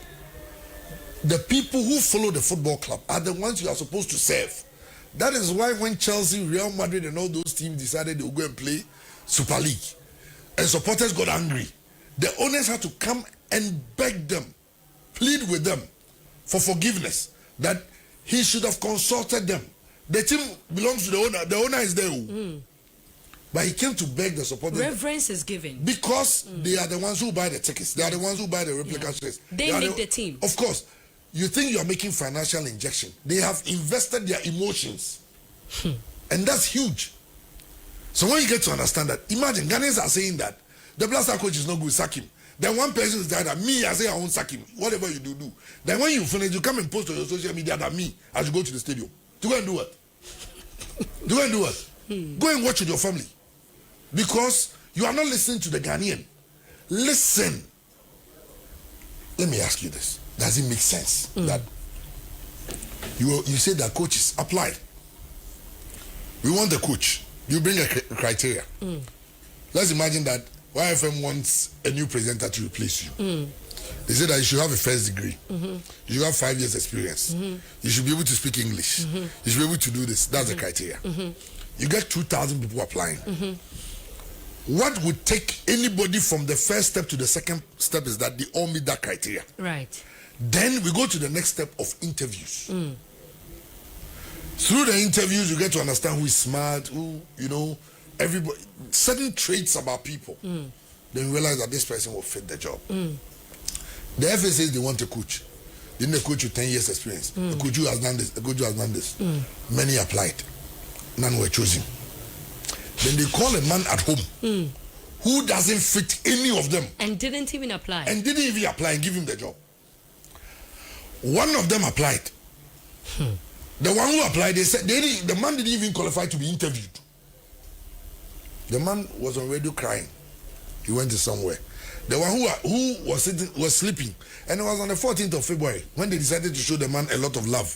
the people who follow the football club are the ones you are supposed to serve. That is why when Chelsea, Real Madrid and all those teams decided they would go and play Super League, and supporters got angry, the owners had to come and beg them, plead with them for forgiveness, that he should have consulted them. The team belongs to the owner. The owner is there. But he came to beg the supporters. Reverence is given. Because they are the ones who buy the tickets. They are the ones who buy the replica shares. They make the team. Of course. You think you are making financial injection. They have invested their emotions. And that's huge. So when you get to understand that, imagine Ghanaians are saying that the blaster coach is not good, sack him. Then one person is there that me, I say I won't sack him. Whatever you do. Then when you finish, you come and post on your social media that me, as you go to the stadium. To go and do what? Go and watch with your family. Because you are not listening to the Ghanaian. Listen. Let me ask you this. Does it make sense that you say that coaches apply? We want the coach. You bring a criteria. Let's imagine that YFM wants a new presenter to replace you. They say that you should have a first degree. You should have 5 years experience. You should be able to speak English. You should be able to do this. That's the criteria. You get 2,000 people applying. What would take anybody from the first step to the second step is that they all meet that criteria. Right. Then we go to the next step of interviews. Through the interviews, you get to understand who is smart, who, everybody, certain traits about people. Then you realize that this person will fit the job. The FA says they want a coach. Then the coach with 10 years experience. The coach who has done this, the coach who has done this. Many applied. None were chosen. Then they call a man at home who doesn't fit any of them. And didn't even apply. And give him the job. One of them applied. The one who applied, they said the man didn't even qualify to be interviewed. The man was on radio crying. He went to somewhere. The one who was sleeping, and it was on the 14th of February when they decided to show the man a lot of love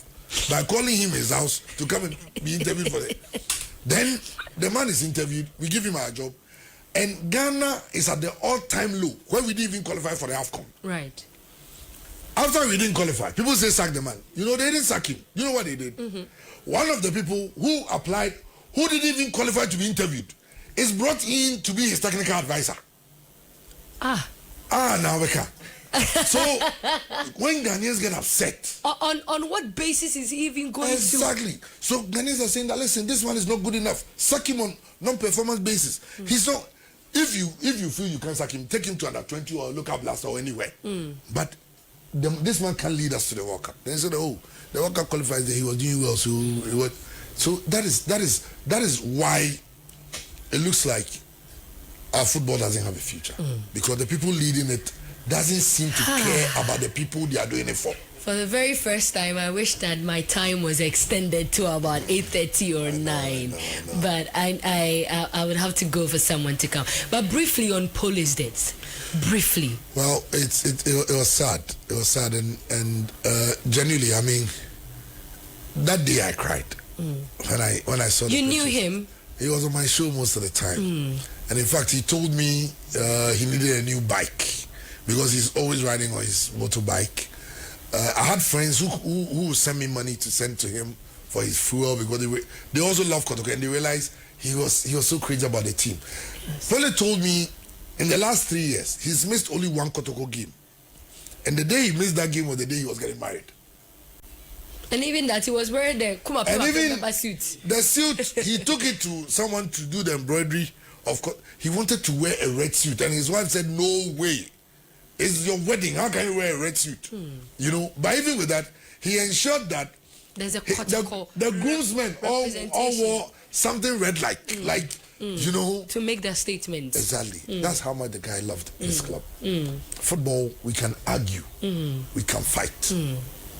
by calling him his house to come and be interviewed for it. Then the man is interviewed, we give him our job, and Ghana is at the all-time low where we didn't even qualify for the AFCON. Right. After we didn't qualify, people say sack the man. You know, they didn't sack him. You know what they did? One of the people who applied, who didn't even qualify to be interviewed, is brought in to be his technical advisor. Now we can. So when Ghanaians get upset, on what basis is he even going exactly. to? So Ghanaians are saying that listen, this one is not good enough. Sack him on non-performance basis. He's not. If you feel you can sack him, take him to under 20 or local blaster or anywhere. But this man can lead us to the World Cup. Then they said, oh, the World Cup qualifies that he was doing well. So that is why it looks like our football doesn't have a future, because the people leading it doesn't seem to care about the people they are doing it for. For the very first time, I wish that my time was extended to about 8:30 or 9. But I would have to go for someone to come. But briefly on police deaths. Briefly. Well, it was sad. It was sad, and genuinely, I mean, that day I cried when I saw. You knew him. He was on my show most of the time, and in fact, he told me he needed a new bike because he's always riding on his motorbike. I had friends who would send me money to send to him for his fuel because they also love Kotoko, and they realized he was so crazy about the team. Pele told me in the last 3 years he's missed only one Kotoko game, and the day he missed that game was the day he was getting married. And even that he was wearing the suit. The suit, he took it to someone to do the embroidery. Of course, he wanted to wear a red suit, and his wife said, "No way. It's your wedding. How can you wear a red suit?" You know, but even with that, he ensured that there's a the groomsmen all wore something red you know, to make their statements. Exactly. That's how much the guy loved his club. Football, we can argue, we can fight,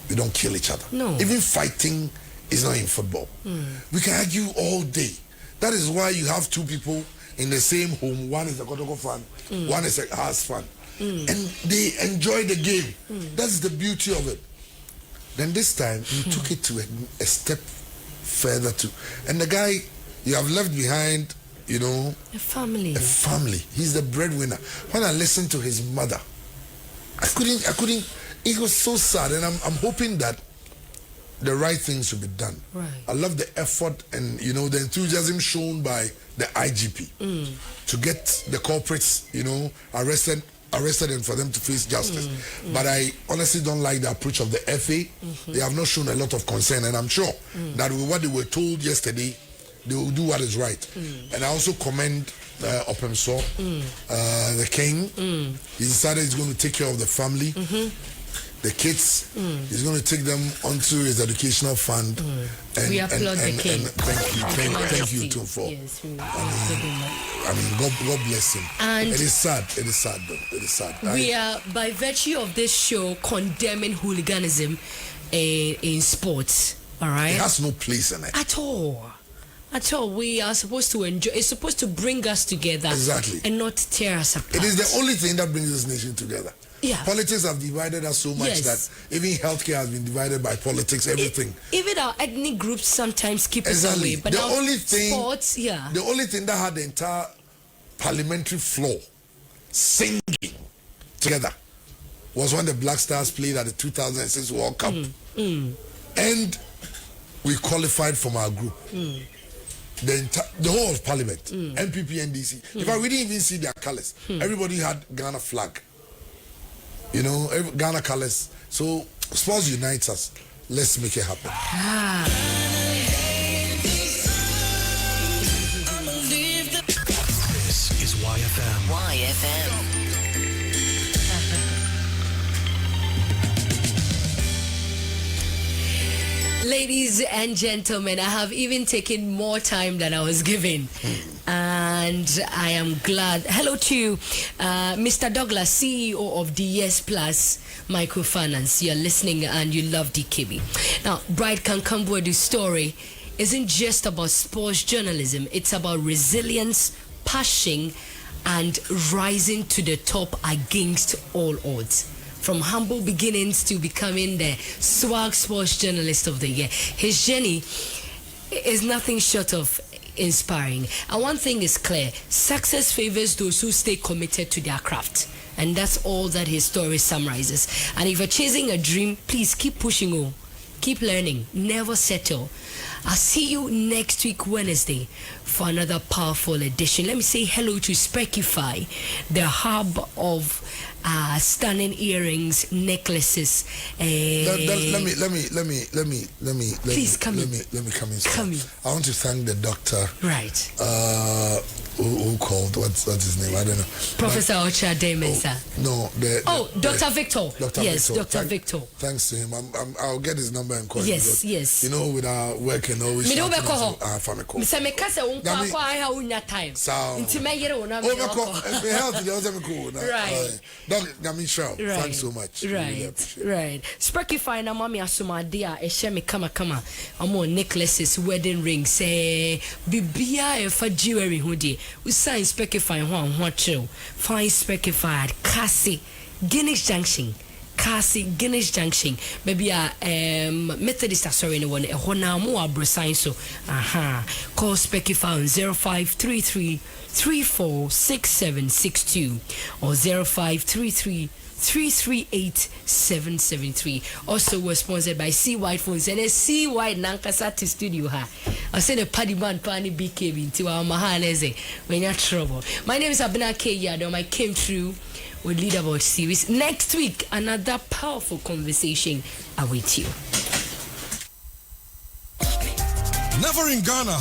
we don't kill each other. No. Even fighting is not in football. We can argue all day. That is why you have two people in the same home. One is a Kotoko fan, one is a Hearts fan. And they enjoy the game. That's the beauty of it. Then this time, you took it to a step further too. And the guy, you have left behind, you know, a family. He's the breadwinner. When I listened to his mother, I couldn't. It was so sad, and I'm hoping that the right things will be done. Right. I love the effort and, you know, the enthusiasm shown by the IGP to get the culprits, you know, arrested and for them to face justice. But I honestly don't like the approach of the FA. They have not shown a lot of concern, and I'm sure that with what they were told yesterday, they will do what is right. And I also commend Opemso, the king. He decided he's going to take care of the family, the kids. He's going to take them onto his educational fund. And, we applaud the king. Thank you too for. Yes, I mean, God bless him. And it is sad. It is sad, though. It is sad. We are, by virtue of this show, condemning hooliganism in sports. All right. It has no place in it at all. We are supposed to enjoy. It's supposed to bring us together, exactly, and not tear us apart. It is the only thing that brings this nation together. Yeah. Politics have divided us so much that even healthcare has been divided by politics. Everything. Even our ethnic groups sometimes keep us exactly. away. But the only thing, sports, the only thing that had the entire parliamentary floor singing together was when the Black Stars played at the 2006 World Cup, and we qualified from our group. The whole of Parliament, NPP, NDC. In fact, we didn't even see their colors. Everybody had Ghana flag. You know, Ghana colors. So sports unites us. Let's make it happen. This is YFM. Ladies and gentlemen, I have even taken more time than I was given. And I am glad. Hello to Mr. Douglas, CEO of DS Plus Microfinance. You're listening and you love DKB. Now, Bright Kankam Boadu's story isn't just about sports journalism. It's about resilience, passion, and rising to the top against all odds. from humble beginnings to becoming the Swag Sports Journalist of the Year. His journey is nothing short of inspiring. And one thing is clear: success favors those who stay committed to their craft. And that's all that his story summarizes. And if you're chasing a dream, please keep pushing on. Keep learning. Never settle. I'll see you next week, Wednesday, for another powerful edition. Let me say hello to Speckify, the hub of stunning earrings, necklaces. Let me. Please come in. Let me come in. Come in. I want to thank the doctor. Right. Who called? What's his name? I don't know. Professor Ocha Demensa. Dr. Victor. Yes, Dr. Victor. Thanks to him. I'll get his number and call him. Yes. You know, with our work and always. Time. Right. Thanks so much. Right. Sparkify na mami asumade a ehye me kama. Amo necklaces, wedding rings, bibia e fa jewelry ho de. We sign Sparkify ho anho chill. Fine Sparkify at Cassie Guinness Junction. Maybe Methodist sorry no one e ho na mo abrosign so. Call Sparkify on 0533 346762 or 0533 338-773. Also, we're sponsored by C White Phones and a C White Nankasa to studio. I said a paddy man, Pani BKB into our Mahanese when you're trouble. My name is Abna K. Yadom. I came through with Leaderboard series. Next week, another powerful conversation awaits you. Never in Ghana.